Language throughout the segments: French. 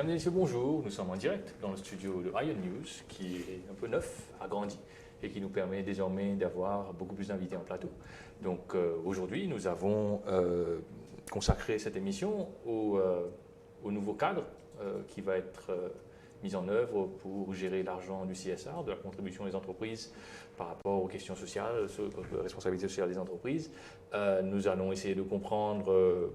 Mesdames et messieurs, bonjour. Nous sommes en direct dans le studio de Ion News, qui est un peu neuf, agrandi, et qui nous permet désormais d'avoir beaucoup plus d'invités en plateau. Donc aujourd'hui, nous avons consacré cette émission au nouveau cadre qui va être mis en œuvre pour gérer l'argent du CSR, de la contribution des entreprises par rapport aux questions sociales, responsabilité sociale des entreprises. Nous allons essayer de comprendre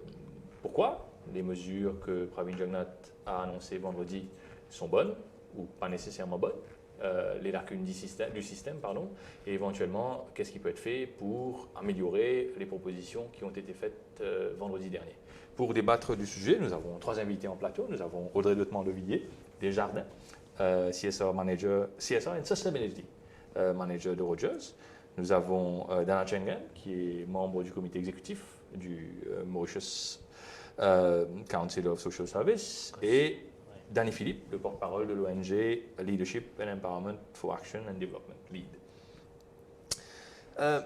pourquoi les mesures que Pravin Jagnnath a annoncées vendredi sont bonnes ou pas nécessairement bonnes, les lacunes du système, et éventuellement qu'est-ce qui peut être fait pour améliorer les propositions qui ont été faites vendredi dernier. Pour débattre du sujet, nous avons trois invités en plateau. Nous avons Audrey Deutman-Levilliers, Desjardins, CSR Manager, CSR and Sustainability Manager de Rogers. Nous avons Dana Chengan, qui est membre du comité exécutif du Mauritius Council of Social Service, et Danny Philippe, le porte-parole de l'ONG Leadership and Empowerment for Action and Development, LEAD.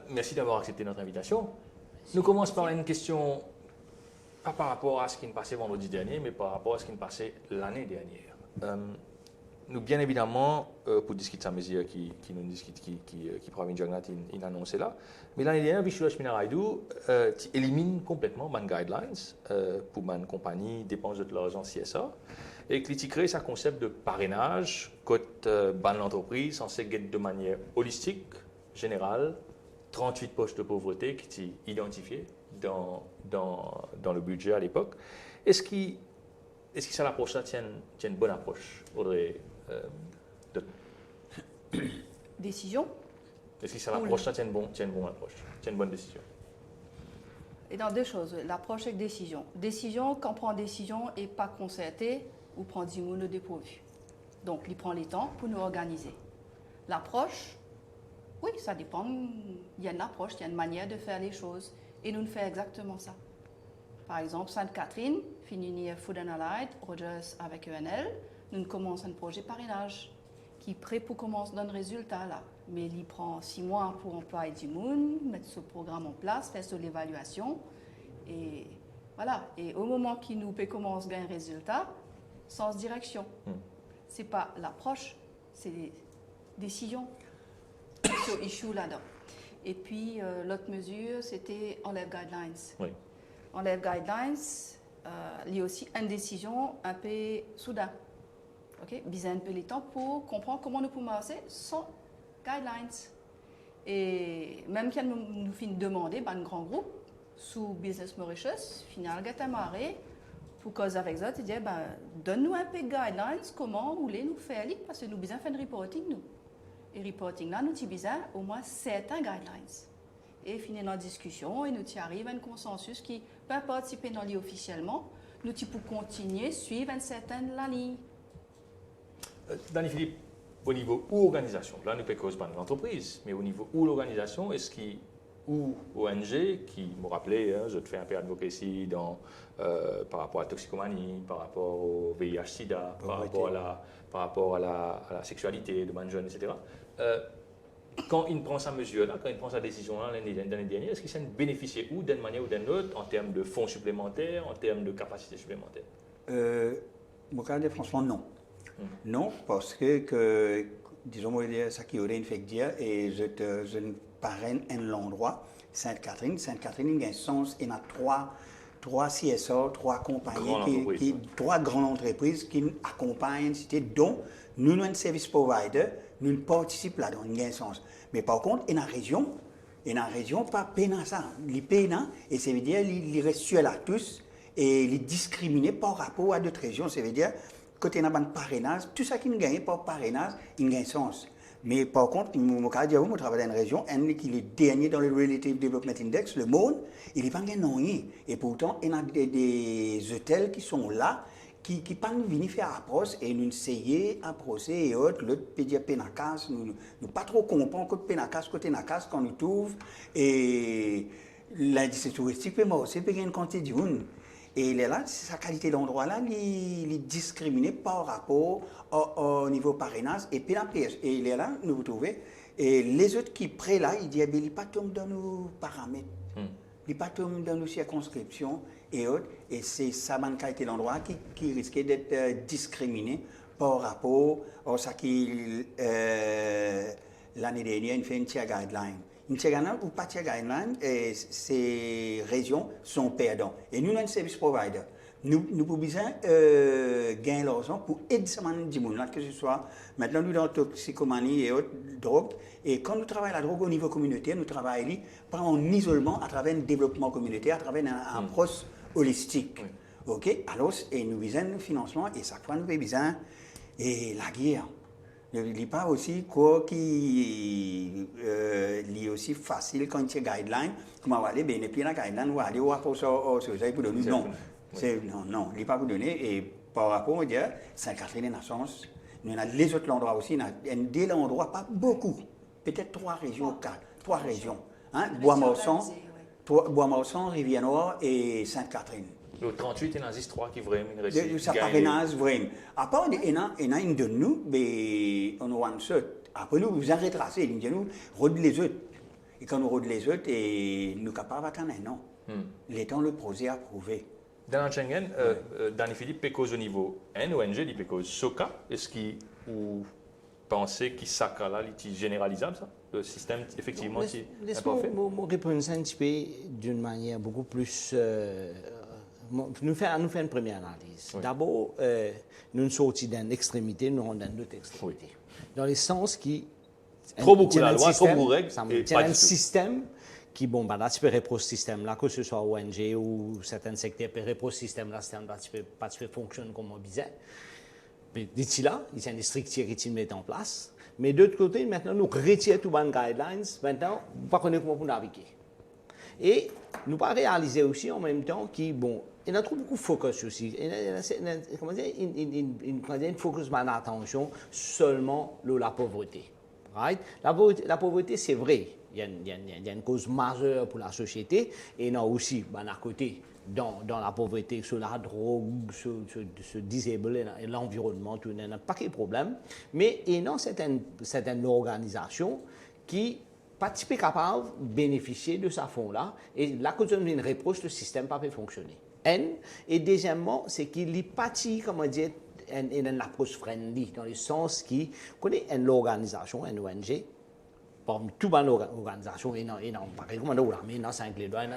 Merci d'avoir accepté notre invitation. Nous commençons par une question, pas par rapport à ce qui nous passait vendredi dernier, mais par rapport à ce qui nous passait l'année dernière. Nous, bien évidemment, pour discuter de sa mesure qui Pravin Jagnnath a annoncé là, mais l'année dernière, Vishulosh Minaraidu élimine complètement les guidelines pour les compagnies dépenses de l'argent CSR et qui crée ce concept de parrainage que l'entreprise censée guetter de manière holistique, générale, 38 postes de pauvreté qui sont identifiés dans le budget à l'époque. Est-ce que ça l'approche là tient une bonne approche, Audrey? Décision. Est-ce que ça l'approche là tient une bonne approche, tient une bonne décision? Et dans deux choses, l'approche avec décision. Décision, quand on prend décision et pas concertée, ou prend 10 mots de dépourvu. Donc, il prend les temps pour nous organiser. L'approche, oui, ça dépend. Il y a une approche, il y a une manière de faire les choses. Et nous faisons exactement ça. Par exemple, Sainte-Catherine, finit Food and Allied, Rogers avec ENL, nous commençons un projet parrainage qui est prêt pour commencer dans le résultat là. Mais il prend 6 mois pour employer du monde, mettre ce programme en place, faire sur l'évaluation. Et voilà. Et au moment qu'il nous peut commencer à gagner un résultat, sans direction. Ce n'est pas l'approche, c'est les décisions sur issue là-dedans. Et puis, l'autre mesure, c'était enlève guidelines. Oui. Enlève guidelines, il y a aussi une décision un peu soudain. Okay? Besoin un peu de temps pour comprendre comment nous pouvons avancer sans guidelines. Et même quand nous finissons de demander, un grand groupe, sous Business Mauritius, final Gatamaré, pour cause avec ça, tu dis, donne-nous un peu de guidelines, comment vous voulez nous faire, parce que nous avons besoin de faire un reporting, nous. Et reporting là, nous avons besoin au moins certains guidelines. Et finir dans la discussion, et nous arrivons à un consensus qui peut participer dans l'île officiellement, nous pouvons continuer, suivre une certaine la ligne. Danny Philippe, au niveau ou organisation, là nous ne cause pas de l'entreprise, mais au niveau ou l'organisation, est-ce qu'il ou ONG qui me rappelait, je te fais un peu d'advocacy par rapport à la toxicomanie, par rapport au VIH-Sida, par rapport à la sexualité de man jeunes, etc. Quand il prend sa mesure-là, quand il prend sa décision-là l'année dernière, est-ce qu'il s'est bénéficié ou d'une manière ou d'une autre en termes de fonds supplémentaires, en termes de capacités supplémentaires? Franchement, non. Non, parce que disons, ça qui aurait une fait dire, et je ne parraine un endroit, Sainte-Catherine. Sainte-Catherine, il y a un sens, il y a trois CSR, trois compagnies, trois grandes entreprises qui accompagnent, dont nous, un service provider, nous participons là-dedans, il y a un sens. Mais par contre, il y a une région, pas pénal ça, il pénal, et ça veut dire qu'il reste sur là tous, et il est discriminé par rapport à d'autres régions, ça veut dire, côté d'un parrainage, tout ça qui nous gagne par parrainage, il y a un sens. Mais par contre, mon cas, je travaille dans une région, qui est le dernier dans le Relative Development Index, le monde, il n'est pas gagné. Et pourtant, il y a des hôtels qui sont là, qui peuvent venir faire approche et nous essayer approcher et autres, l'autre peut dire pénacas, nous pas trop comprendre côté pénacas, côté nacas quand nous trouve et l'indice touristique peut aussi payer une quantité de monde. Et là, sa qualité d'endroit là, il est discriminé par rapport au niveau parrainage et puis la pièce. Et là, nous vous trouvez. Et les autres qui prêtent là, ils disent qu'ils ne pas tombent dans nos paramètres. il pas tomber dans nos circonscriptions et autres, et c'est ça qui a été l'endroit qui risquait d'être discriminé par rapport à ce qui, l'année dernière, il fait une tiers guideline. Une tiers guideline ou pas tiers guideline, ces régions sont perdantes. Et nous, on est un service provider. Nous avons besoin gagner l'argent pour aider ces gens, que ce soit maintenant nous dans la toxicomanie et autres drogues. Et quand nous travaillons la drogue au niveau communautaire, nous travaillons pas en isolement à travers un développement communautaire, à travers un approche holistique. Oui. Ok? Alors, et nous besoin de financement et chaque fois nous avons besoin et la guerre. Il n'est pas aussi quoi qui est aussi facile quand il y a une guideline, comme on va aller, et puis la guideline, on va aller au rapport sur pour donner. Non. Non, il n'est pas vous donner. Et par rapport à Sainte-Catherine et Nassance, nous avons les autres endroits aussi. Il y a des endroits, pas beaucoup. Peut-être 3 régions, 4. 3 régions. Hein? Bois-Morson, Rivière-Noire et Sainte-Catherine. Le 38, il y en a 3 qui vraiment restent. Ça parrainage vraiment. À part, il y en a une de nous, mais on a un seul. Après, nous retracé. Nous rodons les autres. Et quand nous rodons les autres, nous sommes capables d'attendre un an. L'étant le projet approuvé. Dans le Schengen, Danny Philippe pécose au niveau N, ONG, il pécose SOCA. Est-ce vous pensez que ça là, est généralisable, ça? Le système, effectivement, qui est imparfait? Laisse-moi répondre un petit peu d'une manière beaucoup plus... nous faisons une première analyse. Oui. D'abord, nous sommes sortis d'une extrémité, nous sommes dans l'autre extrémité. Oui. Dans le sens qui... Trop beaucoup la loi, trop beaucoup de règles. Il y a un système qui, bon, bah, là, tu peux répondre ce système-là, que ce soit ONG ou certains secteurs, peut répondre ce système-là, pas fonctionne comme on disait. Mais d'ici là, il y a des structures qui mettent en place. Mais d'autre côté, maintenant, nous retirons tous les guidelines. Maintenant, nous ne connaissons pas comment naviguer. Et nous pas réaliser aussi en même temps qu'il bon, il y a trop beaucoup de focus aussi. Comment dire, une focus sur l'attention seulement sur la pauvreté. Right? La pauvreté, c'est vrai. Il y a une cause majeure pour la société. Et il y a aussi, à côté, dans la pauvreté, sur la drogue, sur disable et l'environnement, il y a un paquet de problèmes. Mais il y a certaines organisations qui pas capable de bénéficier de ce fonds-là. Et là, quand on a une reproche, le système ne peut pas fonctionner. Et deuxièmement, c'est qu'il est parti, comment dire, une approche friendly, dans le sens qui connaît une organisation, une ONG, parmi toutes les organisations, il y a pas recommandé, mais il y a 5 les doigts, il y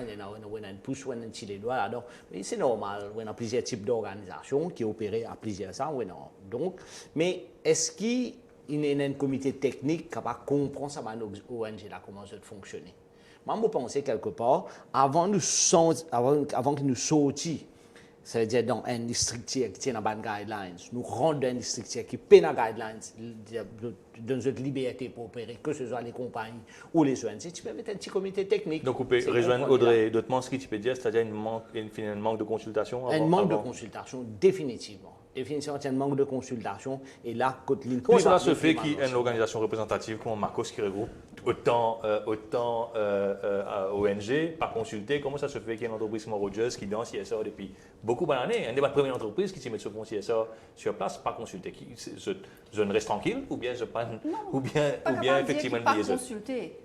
a une pouce, il y a un petit les doigts, donc c'est normal, il y a plusieurs types d'organisations qui opèrent à plusieurs ça, donc, mais est-ce qu'il y a un comité technique capable de comprendre ça, l'ONG là, comment ça fonctionne? Moi, je pense quelque part, avant que nous sortions, c'est-à-dire dans une structure qui tient dans les guidelines, nous rendons une structure qui paie les guidelines, donne une liberté pour opérer, que ce soit les compagnies ou les ONG, tu peux mettre un petit comité technique. Donc, vous pouvez rejoindre Audrey D'autemans, ce que tu peux dire, c'est-à-dire un manque de consultation? Un manque de consultation, définitivement. Définitivement, il y a un manque de consultation. Et là, comment cela se fait qu'il y a une organisation représentative comme Marcos qui regroupe autant ONG, pas consulté? Comment ça se fait qu'il y a une entreprise comme Rogers qui danse CSR depuis beaucoup d'années? Une des premières entreprises qui s'y met ce fonds CSR sur place, pas consulté. Je ne reste tranquille ou bien je prends, ou bien effectivement pas consulté,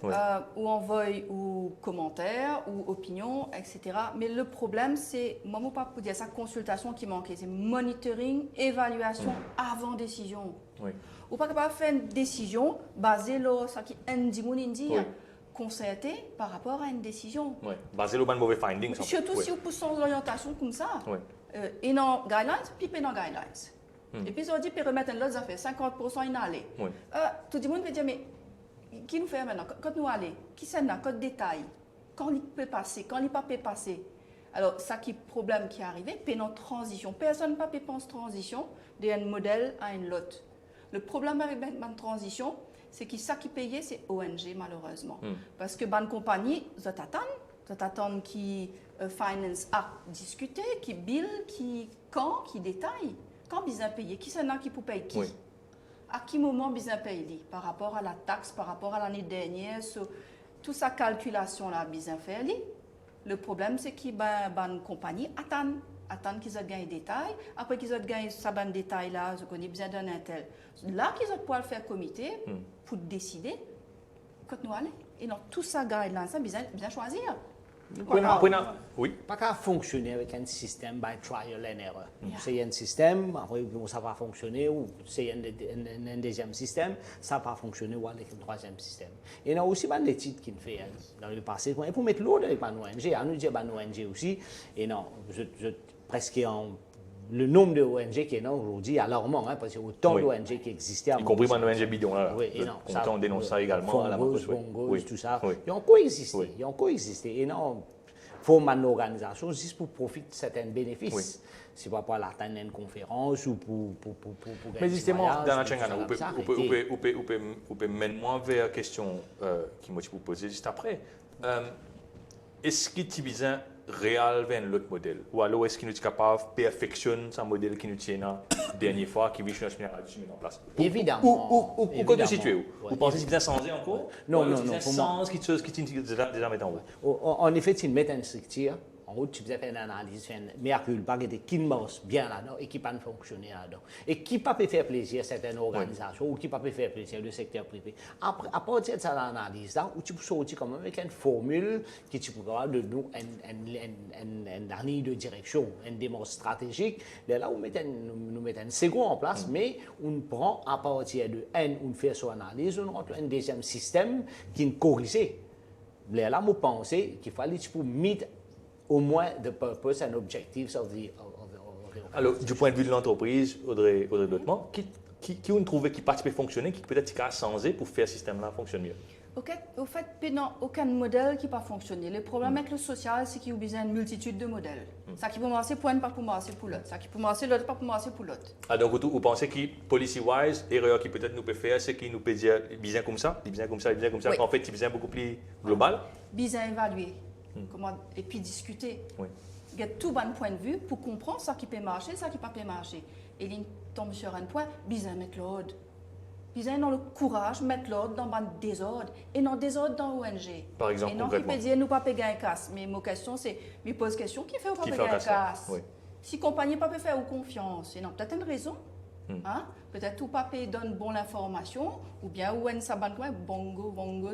ou envoie ou commentaires ou opinions, etc. Mais le problème, c'est, moi, je ne peux pas dire ça, consultation qui manquait, c'est monitoring, évaluation avant décision. Oui. Ou pas capable de faire une décision basée sur ce qui est concerté par rapport à une décision. Oui. Basée sur les mauvais findings. Surtout si vous poussez sans orientation comme ça. Oui. Et dans guidelines, puis dans guidelines. Et puis on dit peut remettre un autre affaire, 50% inhalé. Oui. Tout le monde peut dire mais qui nous fait maintenant quand nous allons, qui c'est là, quand détail, quand il peut passer, quand il ne peut pas passer. Alors, ça qui est le problème qui est arrivé, c'est une transition. Personne ne peut pas penser transition d'un modèle à une autre. Le problème avec la transition, c'est que ça qui paye, c'est ONG, malheureusement. Parce que bonne compagnie, vous attendez qui finance a discuté, qui bill, qui détaille. Quand besoin payer, qui c'est là qui peut payer qui? Oui. À quel moment besoin payer par rapport à la taxe, par rapport à l'année dernière, toute sa calculation là besoin faire. Le problème, c'est que les compagnies attendent qu'ils aient gagné des détails. Après qu'ils aient gagné ce détail-là, je connais besoin d'un intel. Là qu'ils ont pouvoir faire comité pour décider quand nous allons. Et dans tout ça, guideline, ça besoin choisir. Oui. Pas qu'à fonctionner avec un système by trial and error. C'est un système, après ça va fonctionner, ou c'est un deuxième système, ça va fonctionner, ou avec un troisième système. Et il y a aussi des études qui fait dans le passé, pour mettre l'autre avec une ONG, à nous dire une ONG aussi, et non, presque le nombre de ONG qui est là aujourd'hui est alarmant, parce qu'il y a autant d'ONG qui existaient avant. Y compris une ONG bidon, là. Oui, et non. On dénonce ça également à la Fongos, Marcos, Bongos, tout ça. Oui. Ils ont coexisté. Oui. Ils ont coexisté. Et non, il faut une organisation juste pour profiter de certains bénéfices. Oui. C'est pas pour atteindre une conférence ou pour Mais justement, dans la chaîne, vous pouvez mener vers la question qui m'a posée juste après. Est-ce que tu besoin réel vers l'autre modèle? Ou alors est-ce qu'il est capable de perfectionner ce modèle qui nous tient la dernière fois, qui vit chez nous en place? Évidemment. Ou quand tu situes où? Vous pensez qu'il y a changé encore? Non, pour moi. Quelque chose qui déjà met en haut. En effet, tu mets une structure. En route, tu faisais faire une analyse, faire une mea culpa qui marche bien là-dedans et qui ne peut pas fonctionner là-dedans. Et qui ne peut pas faire plaisir à certaines organisations ou qui ne peut pas faire plaisir au secteur privé. Après, à partir de cette analyse-là, tu peux sortir quand même avec une formule qui tu pourras de nous une ligne de direction, une démarche stratégique. Là, nous mettons un second en place, mais on prend à partir de on fait son analyse, on rentre un deuxième système qui est corrigé. Là, je pense qu'il fallait mettre au moins the purpose and objectives of the Alors, du point de vue de l'entreprise, Audrey Dotement, qui on trouve qui participe à fonctionner, qui peut-être a changé pour faire ce système-là fonctionner mieux? Ok, au fait, non, aucun modèle qui n'a pas fonctionné. Le problème avec le social, c'est qu'il y a besoin d'une multitude de modèles. Ça qui peut marcher pour un, pas pour marcher pour l'autre. Ça qui peut marcher l'autre, pas pour marcher pour l'autre. Ah, donc, vous pensez que, policy-wise, l'erreur qui peut-être nous peut faire, c'est qu'il nous peut dire bien comme ça, bien comme ça, bien comme ça, Oui. qu'en fait, c'est bien beaucoup plus global? Bien évaluer. Et puis discuter. Oui. Il y a tout bon point de vue pour comprendre ce qui peut marcher, ce qui ne peut pas marcher. Et il tombe sur un point, bien mettre l'ordre. Bien dans le courage, mettre l'ordre dans le désordre. Et non désordre dans l'ONG. Par exemple, et non, qui peut dire, nous pas payer un casse. Mais ma question, c'est, me pose question, qui fait ou pas payer un casse? Oui. Si compagnie pas peut faire ou confiance, et non, peut-être une raison. Hein? Peut-être tout papier donne bonne information, ou bien ou un saban bongos, bongos.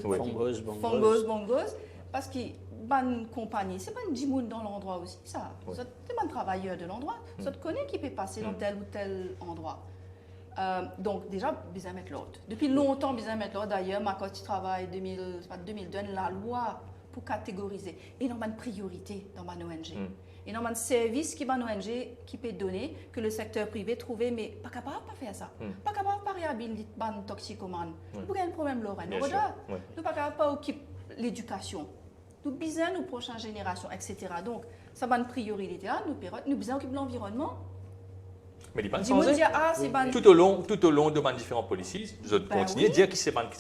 Parce que bonne compagnie, c'est pas une dimoun dans l'endroit aussi, ça. Oui. C'est pas un travailleur de l'endroit. Ça te connaît qui peut passer dans tel ou tel endroit. Donc déjà, bien mettre l'ordre. Depuis longtemps, bien mettre l'ordre. D'ailleurs, ma quand tu travailles 2002, la loi pour catégoriser. Et dans une priorité dans ma ONG. Et dans un service qui va ONG qui peut donner que le secteur privé trouve, mais pas capable de faire ça. Pas capable de réhabiliter ban toxicomane. Vous avez un problème, Laurent. Nous pas capable de occuper l'éducation. Nous besoin nos prochaines générations, etc. Donc, ça va une priorité. Nous besoin occuper l'environnement. Mais il pas changé. Tout au long de mes différentes policies, je continue à dire que c'est mettre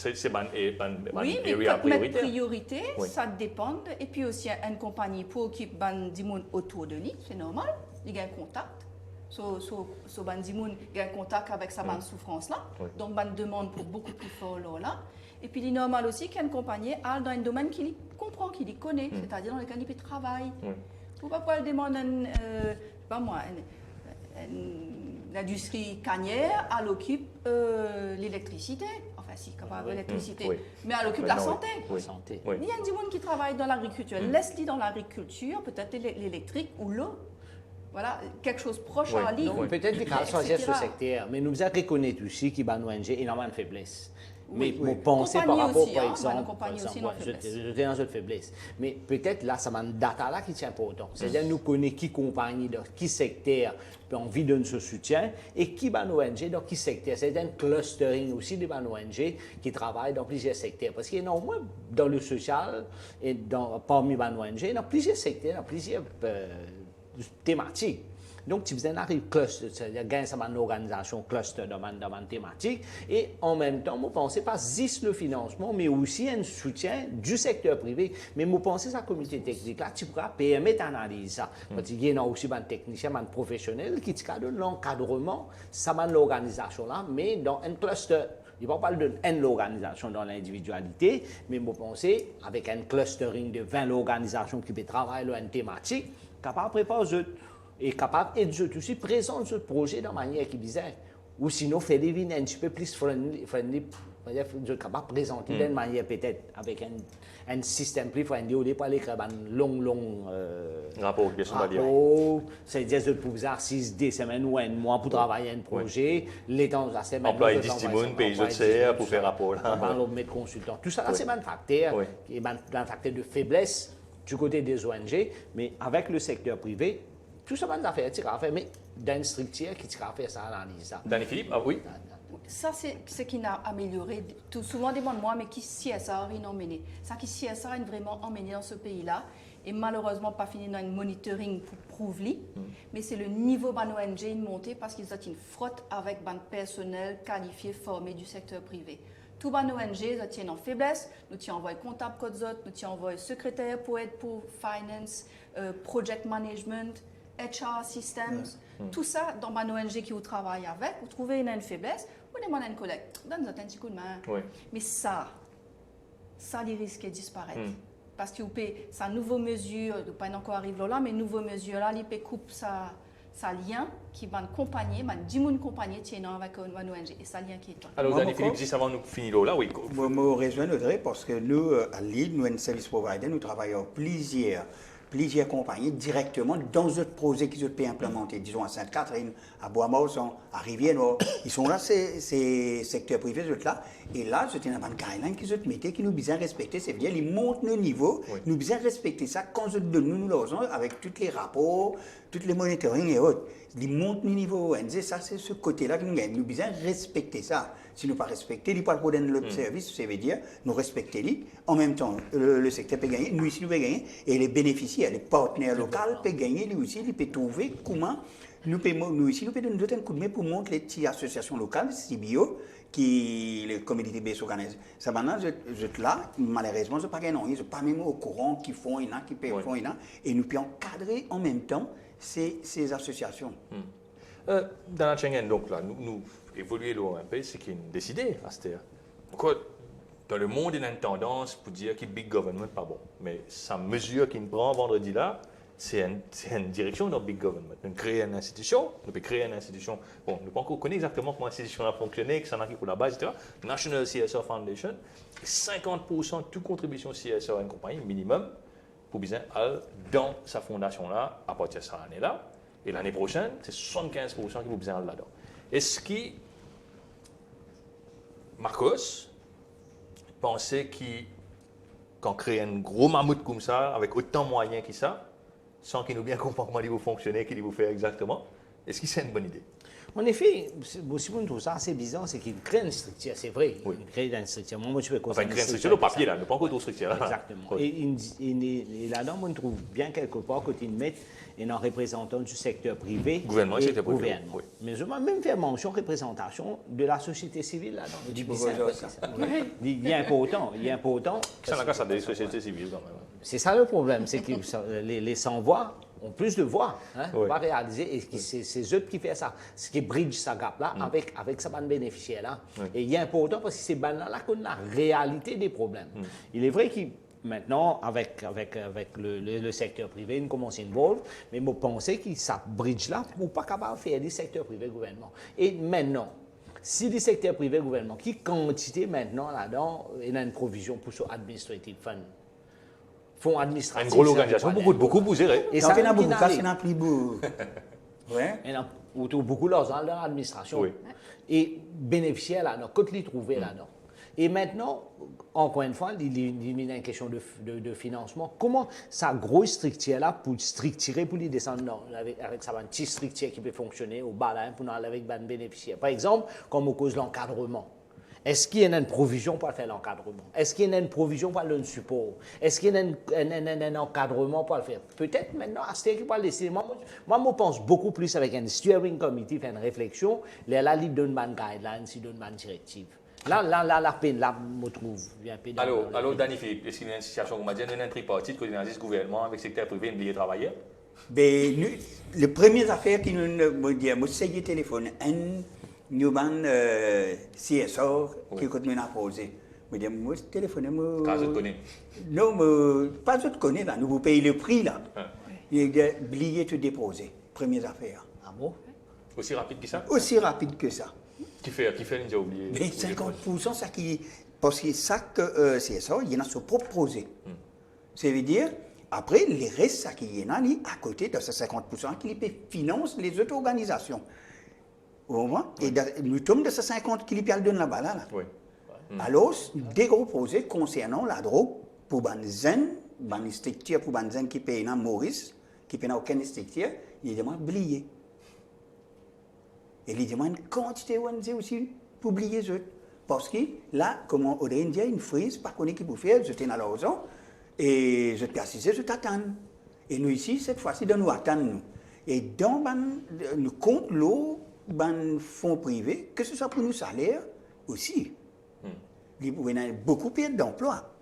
priorité, ça dépend. Et puis aussi, une compagnie pour occuper du monde autour de lui, c'est normal. Il y a un contact. Il y a un contact avec sa souffrance-là. Donc, il demande pour beaucoup plus fort là. Et puis, il est normal aussi qu'une compagnie a dans un domaine qu'il comprend, qu'il connaît, c'est-à-dire dans lequel il travaille. Pour ne pas demander l'industrie cannière, elle occupe l'électricité. Enfin, si, capable l'électricité. Mais elle occupe la santé. Il y a des gens qui travaillent dans l'agriculture. Laisse-les dans l'agriculture, peut-être l'électrique ou l'eau. Voilà, quelque chose proche à lui. Peut-être qu'il faut changer ce secteur, mais nous avons reconnu aussi qu'il y a une ONG énormément de faiblesses. Mais vous pensez par rapport, par exemple, je tiens dans une faiblesse. Mais peut-être là, ça m'a une data là qui est important. C'est-à-dire nous connaissons qui compagnie, dans qui secteur peut envie de ce soutien et qui va ONG dans qui secteur. C'est un clustering aussi de ONG qui travaillent dans plusieurs secteurs. Parce qu'il y a énormément dans le social et parmi les ONG, dans plusieurs secteurs, dans plusieurs thématiques. Donc, tu faisais un cluster, c'est-à-dire gagner une organisation cluster dans une thématique. Et en même temps, je pensais pas juste le financement, mais aussi un soutien du secteur privé. Mais je pensais que la communauté technique, là, tu pourras permettre d'analyser ça. Parce qu'il y a aussi des techniciens, des professionnels qui te donnent l'encadrement, ça va l'organisation-là, mais dans un cluster. Je ne parle pas d'une organisation dans l'individualité, mais je pensais avec un clustering de 20 organisations qui peuvent travailler dans une thématique, capable de préparer et capable d'être aussi présent ce projet de manière qui bizarre. Ou sinon, faire des vignes un petit peu plus friendly C'est-à-dire que je suis capable de présenter d'une manière peut-être avec un système plus friendly, au lieu de écrire un long Rapport, bien sûr, on va dire. c'est-à-dire que vous avez 6 des semaines ou un mois pour travailler un projet, les temps de la semaine. Employé 10 timons, pays de CR pour faire rapport. On va mettre consultant. Tout ça, là, c'est un facteur, un facteur de faiblesse du côté des ONG, mais avec le secteur privé, tout ça, c'est affaire, mais d'une structure qui a fait ça analyse. Danny Philippe, ah oui. Ça, c'est ce qui n'a amélioré. Tout souvent, demande-moi, mais qui CSR ils ont mené? Ça qui CSR est vraiment emmené dans ce pays-là et malheureusement pas fini dans un monitoring pour prouver, mais c'est le niveau de l'ONG monté parce qu'ils ont une frotte avec un personnel qualifié, formé du secteur privé. Tout les ONG, nous tiennent en faiblesse, nous tiennent envoyé comptable code nous tiennent envoyé secrétaire pour être pour finance, project management, HR systems, tout ça dans une ONG qui vous travaille avec, vous trouvez une faiblesse, vous demandez à un collègue, donne-nous un petit coup de main. Oui. Mais ça, les risques de disparaître. Parce que sa nouvelle mesure, pas encore arrivé là, mais nouvelle mesure là, il peut couper sa lien qui va accompagner, va 10 000 compagnies tiennant avec une ONG. Et ça lien qui est là. Alors, Danny Philippe, juste avant de finir là, oui. Je me rejoins Audrey parce que nous, à Lille, nous, un service provider, nous travaillons plusieurs compagnies directement dans d'autres projets qu'ils ont implémentés, disons à Sainte-Catherine, à Bois-Morson, à Rivière-Nord. Ils sont là, ces secteurs privés, là. Et là, c'est une guideline qu'ils ont mis, qui nous besoin respecter. C'est bien, ils montent nos niveaux, nous besoin respecter ça quand ils donnent nous l'argent avec tous les rapports, tous les monitoring et autres. Ils montent nos niveaux ONG, ça c'est ce côté-là que nous gagnons. Nous besoin respecter ça. Si nous ne pas respecter, ils ne pas donner le service, ça veut dire nous respecter. En même temps, le secteur peut gagner, nous ici nous peut gagner, et les bénéficiaires, les partenaires locaux peuvent gagner, lui aussi, ils peuvent trouver comment nous ici, nous pouvons donner un coup de main pour montrer les petites associations locales, CBO, qui les communautés based organisent. Ça maintenant, je là, malheureusement, je ne pas gagné, je ne suis pas même au courant qui font, qui peuvent faire, et nous pouvons encadrer en même temps ces associations. Dans la Schengen, donc là, nous évoluons un peu, c'est qu'ils ont décidé à cette heure. Pourquoi dans le monde, il y a une tendance pour dire que big government pas bon. Mais sa mesure qu'il prend vendredi là, c'est une direction dans big government. Nous créons une institution, nous pouvons créer une institution. Bon, nous ne pas encore connaître exactement comment l'institution a fonctionné, que ça n'a pour la base, etc. National CSR Foundation, 50% de toute contribution CSR à une compagnie minimum pour bien aller dans sa fondation là à partir de cette année là. Et l'année prochaine, c'est 75% qui vous besoin aller là-dedans. Est-ce que Marcos pensait qu'on crée un gros mammouth comme ça, avec autant de moyens que ça, sans qu'il nous bien comprenne comment il va fonctionner, qu'il va faire exactement, est-ce que c'est une bonne idée? En effet, si on trouve ça assez bizarre, c'est qu'il crée une structure, c'est vrai. Oui. Il crée une structure. Moi, je peux Enfin, il crée une structure au papier, là, pas encore d'autres structures. Exactement. Oui. Et là-dedans, on trouve bien quelque part quand ils mettent un représentant du secteur privé. Gouvernement et secteur privé. Gouvernement. Oui. Mais je vais même faire mention représentation de la société civile là-dedans. Il est important. Ça n'a qu'à ça des sociétés civiles, quand même. C'est ça le problème, c'est que les sans-voix ont plus de voix. On va réaliser, et c'est eux qui font ça, ce qui bridge sa gap-là avec sa bande bénéficiaire-là. Et il est important parce que c'est là qu'on a la réalité des problèmes. Il est vrai que maintenant, avec le secteur privé, nous commençons une bolle, mais je pense que ça bridge-là n'est pas capable de faire du secteur privé-gouvernement. Et maintenant, si le secteur privé-gouvernement, qui quantité maintenant là-dedans, il y a une provision pour ce administrative fund, fonds administratifs. Une grosse organisation, beaucoup pour gérer. Et ça, il y a beaucoup, ça, c'est un plus beau. Ouais. Il y a beaucoup d'argent dans l'administration. Oui. Et bénéficiaires là-dedans, quand ils trouvent là-dedans. Et maintenant, encore une fois, il y a une question de financement. Comment ça grosse structure-là pour structurer, pour les descendre avec sa petite structure qui peut fonctionner au bas là, pour aller avec des bénéficiaires. Par exemple, comme au cause de l'encadrement. Est-ce qu'il y a une provision pour faire l'encadrement? Est-ce qu'il y a une provision pour le support? Est-ce qu'il y a un encadrement pour le faire? Peut-être maintenant, à ce qui va laisser. Moi, je pense beaucoup plus avec un steering committee, faire une réflexion. Là, il donne une guideline, il donne une directive. Là, je trouve bien peu. Alors, Danny Philippe, est-ce qu'il y a une situation, on m'a dit, une tripartite, coordinatrice gouvernement avec le secteur privé, un billet travailleur? Ben, les premières affaires qui nous disent, moi, c'est le téléphone. Nous avons CSR qui nous a posé. Je dis, moi, téléphone, moi. Quand je te connais? Non, pas je te connais, là. Nous vous payons le prix, là. Il y a des billets tout déposés. Première affaire. Ah bon? Aussi rapide que ça? Aussi rapide que ça. Qui fait, j'ai oublié. Mais 50%, ça qui. Parce que ça, que c'est ça, il y en a son propre projet. Ça veut dire, après, les restes, ça qui y en a, à côté de ces 50% qui financent les autres organisations. Au moins, et nous sommes de ces 50 qui lui donnent là-bas, là. Oui. Alors, des gros projets concernant la drogue pour Banzen, les structures pour Banzen qui payent dans Maurice, qui payent dans aucune structure, ils demandent oublier. Et ils demandent quantité aussi pour oublier eux. Parce que là, comme on aurait dit, une frise, par contre, qui peut faire, je tiens à l'argent, et je t'assise, je t'attends. Et nous ici, cette fois-ci, nous attendons. Nous. Et dans nous compte l'eau, dans fonds privés, que ce soit pour nos salaires aussi. Il y a beaucoup d'emplois.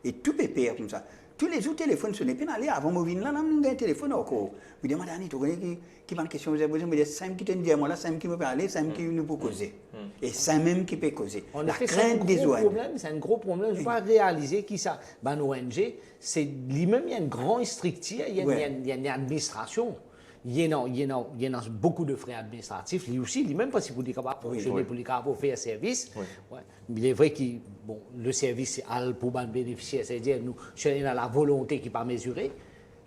Et tout peut perdre comme ça. Tous les autres téléphones ce n'est pas allé avant de venir là, on a un téléphone encore. Vous dites, madame, tu connais qui m'a une question, vous avez besoin de dire, Sam qui te dit, moi là, Sam qui me parler, Sam qui nous peut causer. Et Sam même qui peut causer. La crainte des ONG. C'est un gros problème. Je ne peux pas réaliser qui ça. Ben, l'ONG, c'est lui-même, il y a une grande structure, il y a une administration. Il y a beaucoup de frais administratifs. Lui aussi, lui-même, parce qu'il est capable de fonctionner pour les capables de faire service. Ouais. Il est vrai que le service pour les bénéficiaires, c'est-à-dire nous, on a la volonté qui n'est pas mesurée.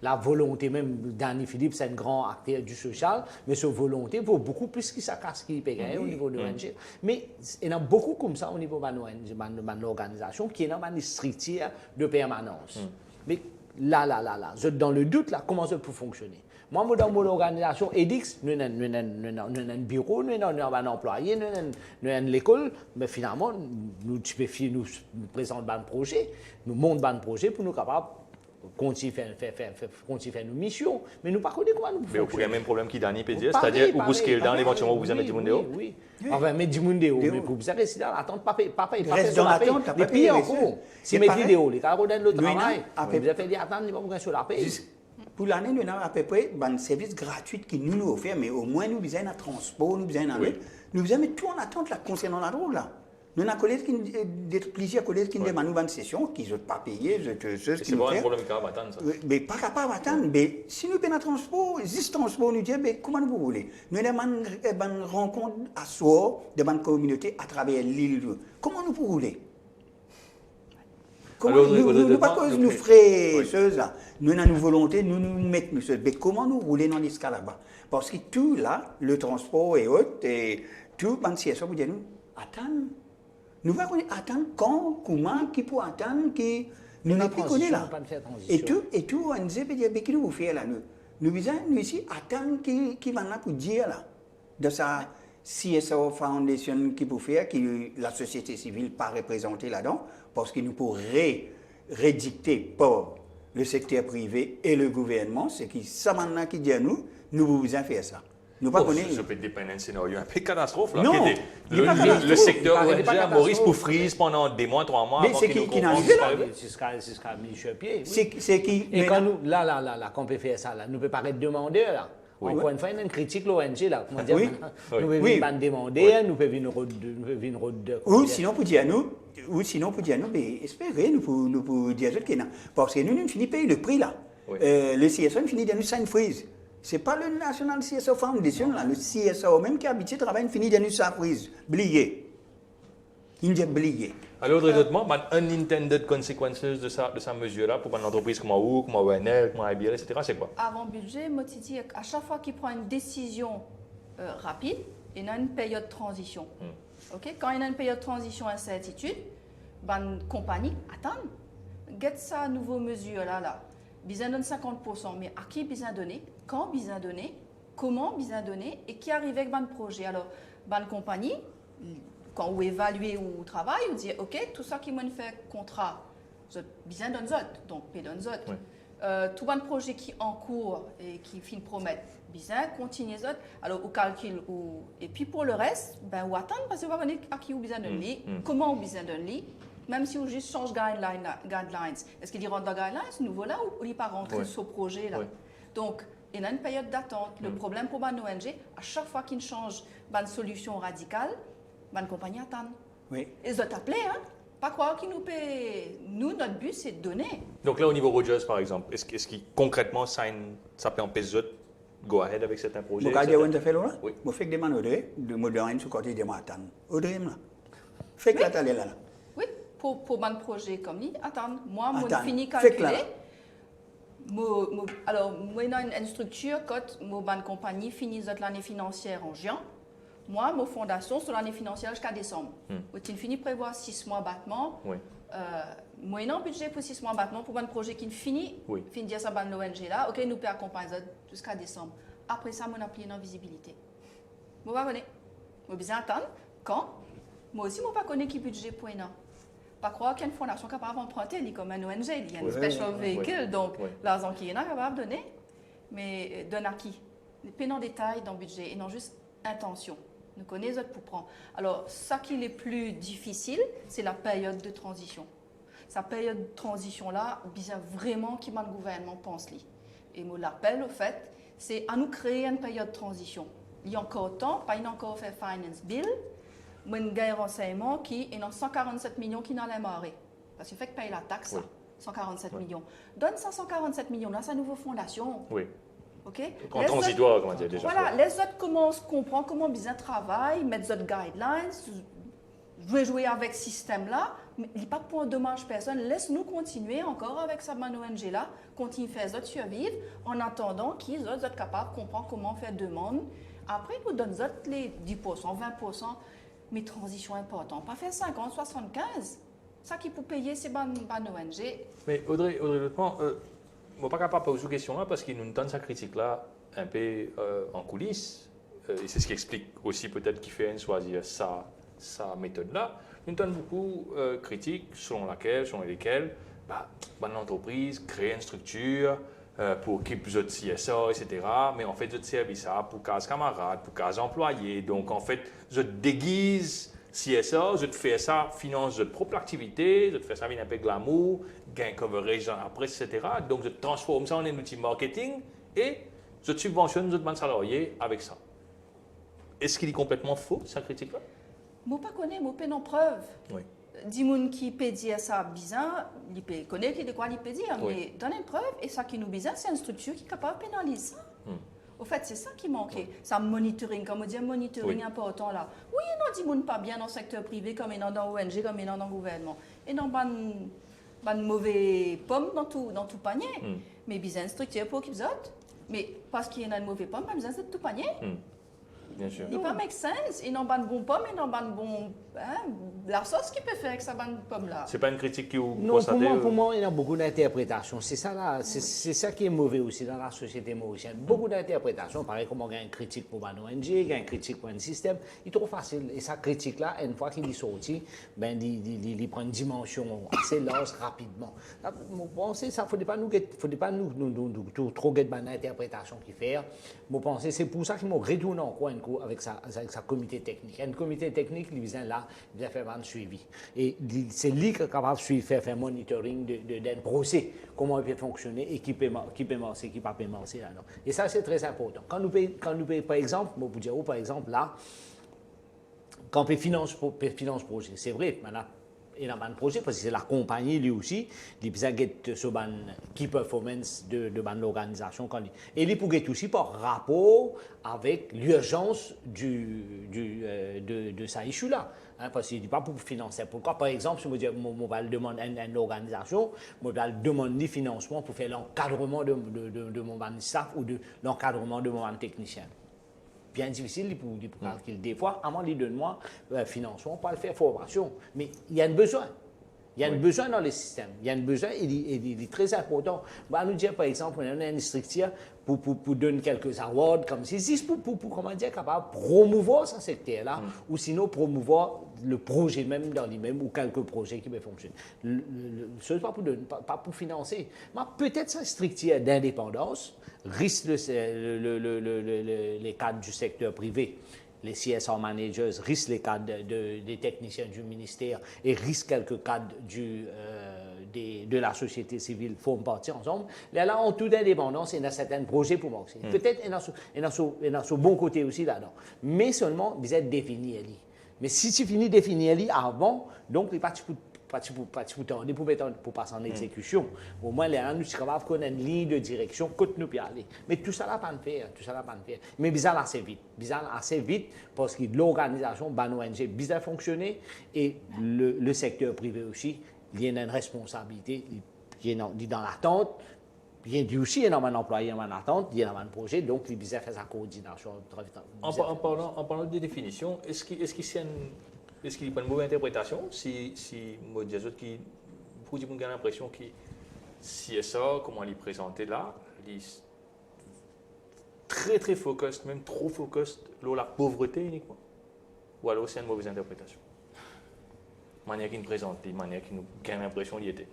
La volonté même, Danny Philippe, c'est un grand acteur du social, mais cette volonté vaut beaucoup plus que ça casse qui paye au niveau de l'ONG. Mais il y en a beaucoup comme ça au niveau de l'organisation qui est dans une structure de permanence. Mais là, dans le doute, là, comment ça peut fonctionner? Moi, dans mon organisation EDIX, nous avons un bureau, nous avons un employé, nous avons l'école, mais finalement, nous présentons un projet, nous montons un projet pour nous capables continuer faire nos missions. Mais nous ne connaissons pas comment nous faisons. Mais il y a le même problème qui Dani peut dire, c'est-à-dire où vous scalez dans l'éventuellement où vous avez du monde dehors. Oui. Enfin, mettre du monde dehors, mais pour vous rester dans l'attente, pas reste dans l'attente, les pays en cours. Si mettre vidéo, les gars redonnent le travail, vous avez fait attendre, ils vont vous sur la paix. Pour l'année, nous avons à peu près un service gratuit qui nous offre, mais au moins nous avons un transport, nous avons tout en attente là, concernant la drogue. Là. Nous avons plusieurs collègues qui demandent une session, qui ne sont pas payés. C'est pas un problème capable d'attendre ça. Mais pas capable d'attendre. Mais si nous payons un transport, ce transport, nous disons, comment vous voulez? Nous avons une rencontre à soi de ma communauté à travers l'île. Comment nous pouvons rouler? Nous pas que nous ferons choses là. Nous avons une volonté, nous mettons choses. Mais comment nous rouler dans l'escale là-bas? Parce que tout là, le transport et autres, et tout, ça vous dit, nous, attendre. Nous allons attendre quand, comment, qui peut attendre, qui nous n'avons plus connu là. Et tout, on dit, qu'est-ce que nous faire là? Nous ici attendre qui va là pour dire là, de sa CSO Foundation qui peut faire, qui la société civile pas représentée là-dedans, parce que nous pourrons rédicter par le secteur privé et le gouvernement, c'est qui ça maintenant qui dit à nous, nous vous faire ça. Nous pas connaître. Ça peut dépendre d'un scénario un peu catastrophe là. Non, le secteur ONG à Maurice pour freeze pendant des mois, 3 mois. Mais c'est qui n'a arrivé là. C'est ce qu'a mis sur pied. C'est qui. Et quand nous, là, quand on peut faire ça, là, nous peut pas être demandeurs là. Encore une fois, il y a une critique l'ONG là. Comment dire, nous pouvons venir demander, nous pouvons venir de. Ou sinon, pour dire à nous, mais espérez, nous pouvons dire à nous, parce que nous finissons payer le prix là. Le CSO finit de nous signer freeze. Ce n'est pas le National CSO Foundation, là, le CSO même qui a habitué de travailler, finit de nous sa prise. Blié. Il dit blié. Alors, honnêtement, unintended consequences de sa mesure-là pour une entreprise comme OU, comme ONL, comme IBL, etc., c'est quoi? Avant budget, moi, Titi, à chaque fois qu'il prend une décision rapide, il y a une période de transition. Okay? Quand il y a une période de transition incertitude, une compagnie attend. Get sa nouvelle mesure là. Besoin donne 50%, mais à qui besoin donner? Quand besoin donner? Comment besoin donner? Et qui arrive avec un projet? Alors, une compagnie, quand vous évaluez ou travail, vous dites, OK, tout ça qui m'a fait contrat, vous besoin d'un autre, donc paye d'un autre. Tout un projet qui est en cours et qui finit promettre, besoin continuer autres. Alors, au calcul, et puis pour le reste, vous attendez parce que vous allez à qui vous besoin donner, comment vous besoin donner. Même si on juste change guidelines, est-ce qu'il y rentre dans guidelines nouveau là ou il n'est pas rentré sur ce projet là? Donc, il y a une période d'attente. Le problème pour une ONG, à chaque fois qu'il change une solution radicale, une compagnie attend. Oui. Et ils ont appelé, hein? Pas croire qu'ils nous paient. Nous, notre but, c'est de donner. Donc là, au niveau Rogers, par exemple, est-ce qu'il concrètement ça peut empêcher go ahead avec certains projets. Vous avez dit fait là? Oui. Vous faites des manœuvres, de moderne sur côté de Matan. Audrey là. Faites la tale là. Oui, pour un projet comme lui, attends, moi, je Attends, finis fais que calculer. là. Alors, moi, j'ai une structure, quand ma compagnie finit l'année financière en juin, moi, ma fondation, sur l'année financière jusqu'à décembre. Tu finis prévoir 6 mois battement. Oui. Moi, j'ai un budget pour 6 mois battement pour un projet qui finit. Oui. Finit dire ça, l'ONG là. OK, nous pouvons accompagner ça jusqu'à décembre. Après ça, on a pris une visibilité. Je ne vais pas connaître. Je vais besoin attendre. Quand? Moi aussi, je ne vais pas connaître qui budget pour un an. Pas croire qu'il y a une fondation capable d'emprunter, comme un ONG, il y a une special véhicule, donc l'argent qui est là capable de donner, mais donne à qui? Pas dans détail dans le budget, et non juste intention. Nous connaissons pour prendre. Alors, ça qui est le plus difficile, c'est la période de transition. Cette période de transition-là, bien vraiment qui le gouvernement pense. Et moi, l'appel, au fait, c'est à nous créer une période de transition. Il y a encore temps, pas il a encore fait finance bill, mais une gain renseignement qui est dans 147 millions qui n'allait marrer. Parce qu'il fait que paye la taxe, ça, 147 millions. Donne ça 147 millions, là, c'est une nouvelle fondation. Oui. OK? En transitoire, comment dire déjà. Voilà, les autres commencent à comprendre comment bien travailler, mettre des guidelines, jouer avec ce système-là. Mais il n'y a pas pour un dommage personne. Laisse-nous continuer encore avec cette ONG-là, continuer à faire les autres survivre, en attendant qu'ils soient capables de comprendre comment faire demande. Après, ils nous donnent les 10%, 20%, mais transition importante. Pas faire 50, 75. Ça qui peut payer, c'est une ONG. Mais Audrey Leutman, je ne suis pas capable de poser cette question-là parce qu'il nous donne sa critique-là un peu en coulisses. Et c'est ce qui explique aussi peut-être qu'il fait choisir sa méthode-là. Il nous donne beaucoup de critiques selon lesquelles l'entreprise crée une structure pour équiper de CSA, etc. Mais en fait, je servis ça pour cases camarades, pour cases employés. Donc, en fait, je déguise CSA, je fais ça, finance de propre activité, je fais ça avec un peu de glamour, gain coverage dans la presse, etc. Donc, je transforme ça en un outil marketing et je subventionne les salariés avec ça. Est-ce qu'il est complètement faux, sa critique-là? Je ne connais pas, je n'ai pas preuve. Oui. Dis gens qui peut dire ça bizarre, il peut connaître de quoi il peut dire, mais donner une preuve, et ça qui nous bizarre, c'est une structure qui est capable de pénaliser ça. Au fait, c'est ça qui manquait. Ça monitoring, comme on dit, un monitoring important là. Oui, non, dis gens pas bien dans le secteur privé, comme il y en a dans l'ONG, comme il y en a dans le gouvernement. Et non, pas de mauvais pommes dans tout panier. Mais il y a une structure pour qu'ils autres. Mais parce qu'il y a une mauvaise pomme, pas besoin de tout panier. Bien sûr. Il pas make sense. Ils n'ont pas de bon pomme, ils n'ont pas de bon. La sauce qu'ils peuvent faire avec sa bonne pomme là. C'est pas une critique qui vous Non, pour moi, il y a beaucoup d'interprétations. C'est ça, là, c'est ça qui est mauvais aussi dans la société mauricienne. Beaucoup d'interprétations. Pareil, comme on a une critique pour une ONG, il y a une critique pour un système. Il est trop facile. Et sa critique-là, une fois qu'il est sorti, il prend une dimension assez large rapidement. Je ça, il ne faut pas nous trop get une interprétation qu'il fait. Je pense que c'est pour ça qu'il m'a retourné encore avec sa comité technique. Un comité technique, il vient là, il vient faire un suivi. Et c'est lui qui est capable de faire un monitoring d'un procès, comment il peut fonctionner et qui peut marcher, qui ne peut pas marcher. Et ça, c'est très important. Quand nous payons, par exemple, je vous dire, par exemple, là, quand on finance projet, c'est vrai, maintenant, il y a un projet parce que c'est la compagnie lui aussi, il peut get sur ban key performance de l'organisation et il peut get aussi par rapport avec l'urgence de sa issue là. Parce qu'il ne dit pas pour financer. Pourquoi, par exemple, si je vais demander à une organisation, je vais demander du financement pour faire l'encadrement de mon staff ou de l'encadrement de mon technicien. Bien difficile pour calculer. Des fois, avant de donner-moi financement, pas le faire formation. Mais il y a un besoin. Il y a un besoin dans le système. Il y a un besoin, il est très important. On va nous dire, par exemple, on a une structure pour donner quelques awards comme ceci, pour comment dire, capable de promouvoir ce secteur-là, ou sinon promouvoir le projet même dans lui-même, ou quelques projets qui peuvent fonctionner. Ce n'est pas pour financer. Mais peut-être cette structure d'indépendance risque les cadres du secteur privé. Les CSR managers risquent les cadres des techniciens du ministère et risquent quelques cadres de la société civile forment partie ensemble. Là, en toute indépendance, il y a certains projets pour marcher. Peut-être il y a son bon côté aussi là-dedans. Mais seulement, vous êtes défini. Mais si tu finis de définir avant, donc il n'y a pour passer en exécution. Au moins, là, nous sommes capables de connaître une ligne de direction, côté nous peut aller. Mais tout ça, là, pas de faire, Mais bizarre assez vite, parce que l'organisation, l'ONG, bizarre fonctionner, et le secteur privé aussi, il y a une responsabilité, il est dans l'attente. Il y a aussi énormément d'employés en attente, il y a énormément de projets, donc il bizarre faire sa coordination. En parlant de définition, est-ce qu'il y a une mauvaise interprétation si moi dis qui pour dire qu'on a l'impression que CSA, comment il est présenté là, il est très focus, même trop focus sur la pauvreté uniquement, ou alors c'est une mauvaise interprétation. La manière qu'il nous présente, la manière qu'il nous gagne l'impression qu'il y était.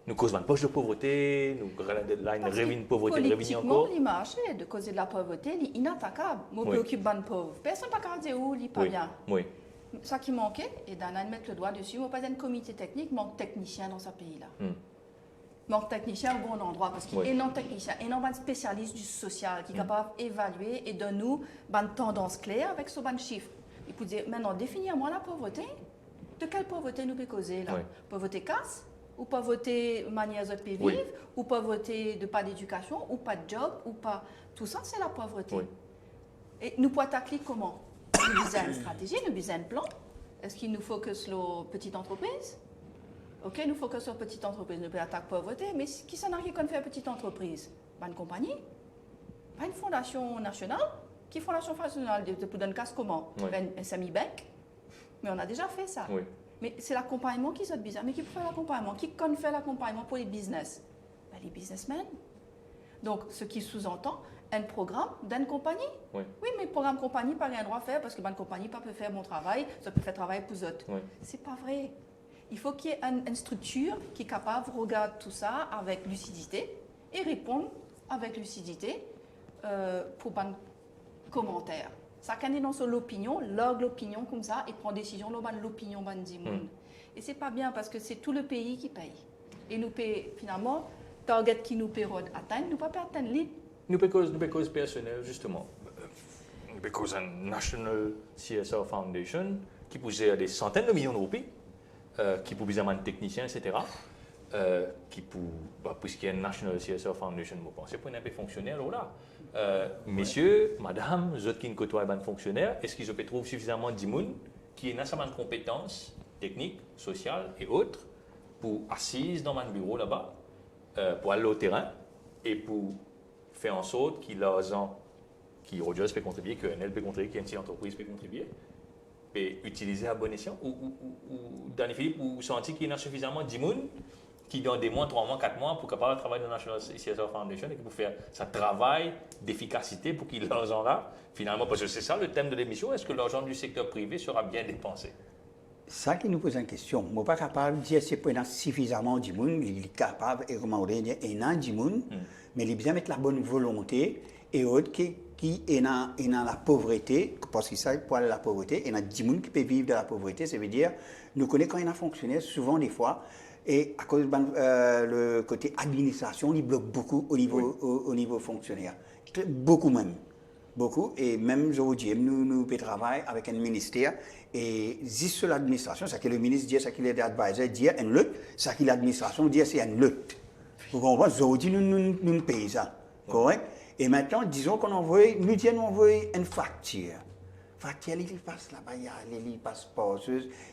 Nous causons une poche de pauvreté, nous révélons une pauvreté, révélons encore. Politiquement, l'image de causer de la pauvreté, il est inattaquable. Moi, préoccupe de pauvre. Personne n'a pas dire où il n'est pas bien. Oui. Ça qui manquait, et d'en mettre le doigt dessus, moi, pas un comité technique, manque technicien dans ce pays-là. Manque technicien au bon endroit, parce qu'il y a énormément de techniciens, énormément de spécialistes du social qui sont capables d'évaluer et de nous une tendance claire avec ce bon chiffre. Il peut dire, maintenant, définir-moi la pauvreté. De quelle pauvreté nous peut causer là? Pauvreté casse? Ou pauvreté manière de vivre, ou pauvreté de pas d'éducation, ou pas de job, ou pas... Tout ça, c'est la pauvreté. Et nous pouvons attaquer comment? Nous avons une stratégie, nous avons un plan. Est-ce qu'il nous focus sur petite entreprise? Ok, nous focus sur petite entreprise, nous pouvons attaquer la pauvreté, mais qui s'en a qui fait petite entreprise? Pas une compagnie? Pas une fondation nationale? Qui est fondation nationale pour donner casse comment? Un SMI Bank? Mais on a déjà fait ça. Mais c'est l'accompagnement qui est bizarre. Mais qui peut faire l'accompagnement? Qui fait l'accompagnement pour les business? Ben, les businessmen. Donc, ce qui sous-entend un programme d'une compagnie. Oui, mais programme compagnie, pas rien droit à faire parce que une compagnie pas peut faire mon travail, ça peut faire travail pour autres. C'est pas vrai. Il faut qu'il y ait une structure qui est capable de regarder tout ça avec lucidité et répondre avec lucidité pour un commentaire. Ça canne dans l'opinion, log l'opinion comme ça et prend décision l'opinion du monde. Et c'est pas bien parce que c'est tout le pays qui paye. Et nous paye finalement target qui nous paye atteindre, nous pas atteindre l'île. Nous payons personnel justement. Nous payons un National CSR Foundation qui possède des centaines de millions de roupies, qui pour besoin de techniciens, etc. Qui pour puisqu'il y a une National CSR Foundation, vous pensez pour un peu fonctionnaire là. Messieurs, madame, vous qui côtoient les fonctionnaires, est-ce qu'ils peuvent trouver suffisamment de monde qui ont suffisamment de compétences techniques, sociales et autres pour assises dans mon bureau là-bas, pour aller au terrain et pour faire en sorte qu'ils l'argent qui Rogers peut contribuer, que NL peut contribuer, qu'une entreprise peut contribuer, et utiliser à bon escient ou Danny Philippe, ou sentir qu'il y a suffisamment de monde qui dans des mois, 3 mois, 4 mois pour capable de travailler dans la National CSR Foundation et pour faire ça travail d'efficacité pour qu'il l'argent là, finalement, parce que c'est ça le thème de l'émission, est-ce que l'argent du secteur privé sera bien dépensé? Ça qui nous pose une question. Je ne suis pas capable de dire si il y a suffisamment de monde, il est capable de recommander il y a du monde, mais il bien mettre la bonne volonté et autres qui est dans la pauvreté, parce que ça, pour la pauvreté, il y a du monde qui peut vivre de la pauvreté, ça veut dire, nous connaissons quand il y a un fonctionnaire, souvent des fois, et à cause de le côté administration, il bloque beaucoup au niveau fonctionnaire. Beaucoup même. Beaucoup. Et même aujourd'hui, nous travaillons avec un ministère et juste sur l'administration, c'est que le ministre dit, c'est qu'il est advisor, dit une lutte, c'est que l'administration dit c'est une lutte. Vous comprenez? Aujourd'hui, nous payons ça. Correct? Et maintenant, disons qu'on envoie, nous disons qu'on envoie une facture. Facture, il passe là-bas, il passe pas,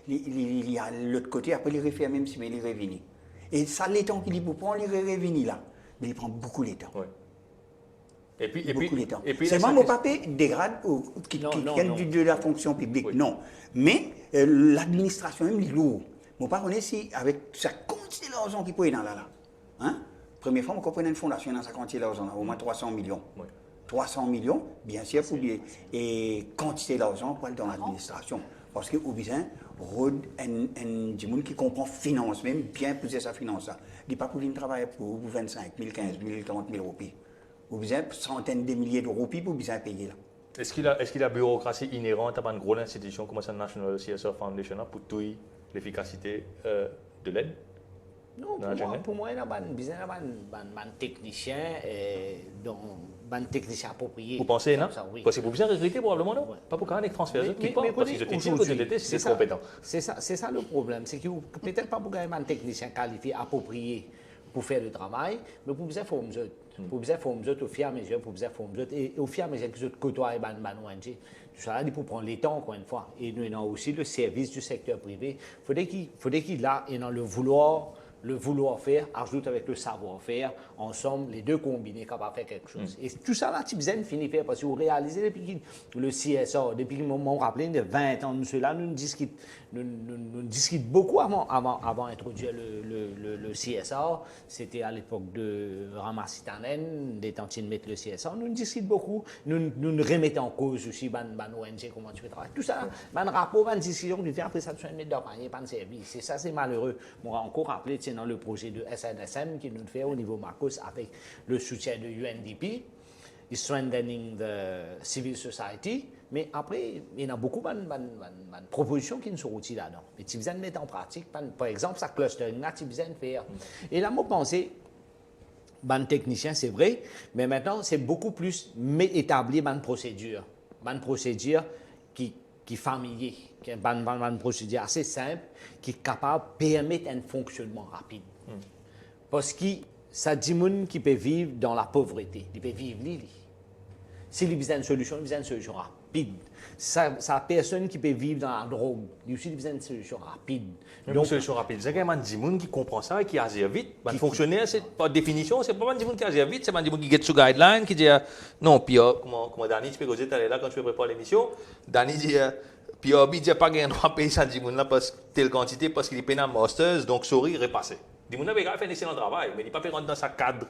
il y a l'autre côté, après il refait même si il est revenu. Et ça, les temps qu'il prend, il est revenu là. Mais il prend beaucoup de temps. Et puis, c'est vraiment mon papier dégrade qui vient de la fonction publique, non. Mais l'administration même, il est lourd. Mon papa, si avec sa quantité d'argent qu'il peut y dans là. Hein? Première fois, on comprend une fondation dans sa quantité d'argent, au moins 300 millions. 300 millions, bien sûr, pour bien. Et quantité d'argent pour aller dans l'administration. Parce que, au besoin, du monde qui comprend finance, même bien poser sa finance. Il n'est pas pour travailler pour 25 000, 15 000, 30 000 roupies. Au besoin, centaines de milliers de roupies pour bien payer là. Est-ce qu'il y a la bureaucratie inhérente à une grosse institution comme la National CSR Foundation pour toute l'efficacité de l'aide? Non, pour moi, il y a un technicien, un technicien approprié. Vous pensez, non? Oui. Parce que vous bien recruter probablement, non? Ouais. Pas pour qu'on ait transfert qui Mais part, parce qu'ils écoutez, ont été c'est compétent. C'est ça le problème. C'est que peut-être pas pour un technicien qualifié, approprié pour faire le travail, mais pour bien former pour bien former au fur et à mesure, pour bien former et au fur et à mesure que vous côtoyez ONG, tout ça, il faut prendre les temps encore une fois. Et nous avons aussi le service du secteur privé. Il faudrait qu'il a dans le vouloir faire, ajoute avec le savoir-faire, ensemble, les deux combinés, capables de faire quelque chose. Et tout ça, là, Tibzen finit faire, parce que vous réalisez, depuis que le CSA, depuis que m'ont rappelé de 20 ans de cela, nous discutons beaucoup avant d'introduire le CSA. C'était à l'époque de Ramassitanen, des tantines de mettre le CSA. Nous discutons beaucoup, nous remettons en cause aussi, ONG, comment tu fais travailler. Tout ça, rapport, discussion, nous fait après ça, tu mets dans le panier, pas de service. Et ça, c'est malheureux. On va encore rappeler, dans le projet de SNSM qui nous fait au niveau Marcos avec le soutien de UNDP, Strengthening the Civil Society, mais après, il y a beaucoup de propositions qui nous sont utiles là-dedans. Et tu viens de mettre en pratique, par exemple, ça clustering, là, tu viens de faire. Et là, moi, je pensais, ban technicien, c'est vrai, mais maintenant, c'est beaucoup plus établi ban procédure qui familier, qui est une procédure assez simple, qui est capable de permettre un fonctionnement rapide. Parce que ça dit gens qui peut vivre dans la pauvreté, il peut vivre là. Si il besoin une solution rapide. Ça personne qui peut vivre dans la drogue, il aussi besoin une solution rapide. Donc, une solution rapide, c'est quand même des gens qui comprend ça et qui agit vite. Un fonctionnaire, par définition, c'est pas des gens qui agissent vite, c'est des gens qui get sous guideline, qui disent non, puis comment Dani, tu peux causer, tu es là quand tu prépares l'émission, Dani dit puis il dit pas gagner droit payer ça des gens là parce telle quantité parce qu'il est pénal masters, donc sorry, repasser. Des gens là fait un excellent travail, mais il pas fait rentrer dans sa cadre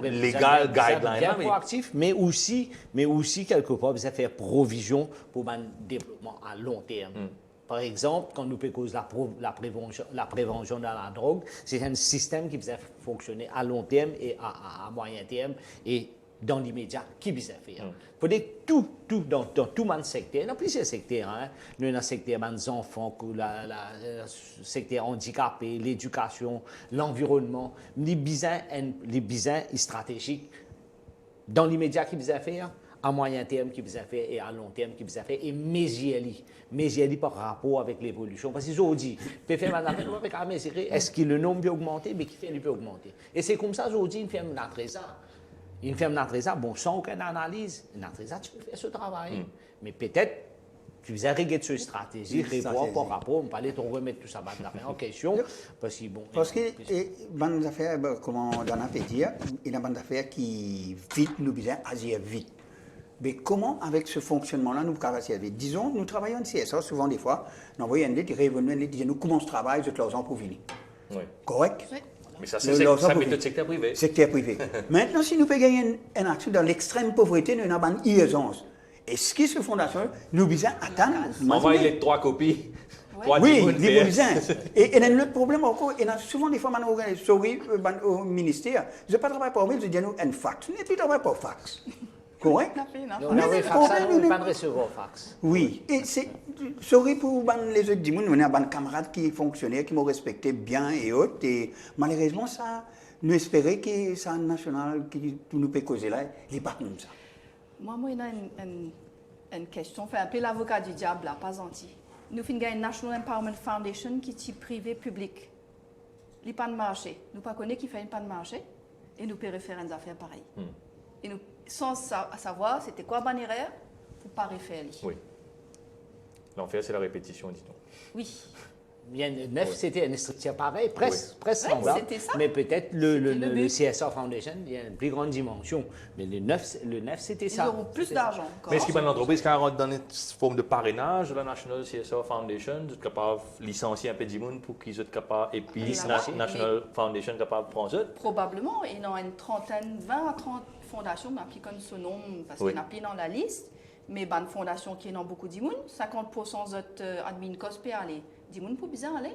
légal guideline bien proactif, mais aussi quelque part vous faire provision pour un développement à long terme. Par exemple, quand nous cause la prévention dans la drogue, c'est un système qui va fonctionner à long terme et à moyen terme et dans l'immédiat, qui va faire. Il faut dire tout dans tout le secteur, dans plusieurs secteurs. Hein. Nous avons le secteur des enfants, le secteur handicapé, l'éducation, l'environnement, les besoins stratégiques dans l'immédiat qui va faire, à moyen terme qui va faire et à long terme qui va faire, et mesurer par rapport avec l'évolution. Parce qu'ils ont dit, est-ce que le nombre peut augmenter, mais qui fait peut augmenter. Et c'est comme ça aujourd'hui, une ferme d'Atresa. Une ferme d'Atresa, bon, sans aucune analyse, une Atresa, tu peux faire ce travail. Mais peut-être, tu faisais regarder cette stratégie, revoir par rapport, on parlait de remettre tout ça en question. Parce que, bon. Parce que, bonnes affaires, comme on a fait dire, il y a des affaires qui vite, nous besoin agir vite. Mais comment, avec ce fonctionnement-là, nous pouvons agir vite? Disons, nous travaillons en CSA, souvent des fois, nous envoyons un dit, nous comment on travaille, je te l'argent pour venir. Oui. Correct? Oui. Mais ça, c'est la méthode secteur privé. Secteur privé. Maintenant, si nous pouvons gagner une action dans l'extrême pauvreté, nous avons une urgence. Et ce qui est sur fondation, nous devons attendre. Envoyer les 3 copies. Oui, les besoins. Et le problème encore, il y a souvent des fois, on organise au ministère, je ne travaille pas au ministère, je dis un fax. Je ne travaille pas au fax. Correct? On a un fax, on ne pas recevoir fax. Oui, et c'est, sorry pour les autres gens, on a des camarades qui fonctionnaient, qui m'ont respecté bien et autres, et malheureusement, ça, nous espérons que ça national qui nous peut causer là, il n'est pas comme ça. Moi, il y a une question, enfin, un peu l'avocat du diable, là, pas gentil. Nous avons une National Empowerment Foundation qui est privée publique. Il n'y a pas de marché. Nous ne connaissons pas qui fait pas de marché, et nous pouvons faire des affaires pareilles. Et nous, sans savoir c'était quoi bonne erreur, pour ne pas refaire. Oui. L'enfer, c'est la répétition, dit-on. Oui. Le 9, c'était une structure pareille, presque semblable. Ça. Mais peut-être le CSA Foundation, il y a une plus grande dimension. Mais le 9 c'était ça. Ils auront plus d'argent. Mais est-ce qu'il y a une entreprise qui rentre dans une forme de parrainage de la National CSA Foundation, vous êtes capable de licencier un peu de monde pour qu'ils soient capables, et puis National Foundation capable de prendre ça? Probablement. Il y a une trentaine, 20 à 30 fondations qui connaissent ce nom, parce qu'il y en a plus dans la liste. Mais une fondation qui est dans beaucoup de monde, 50% de admin cost peut aller. 10 gens pour bien aller.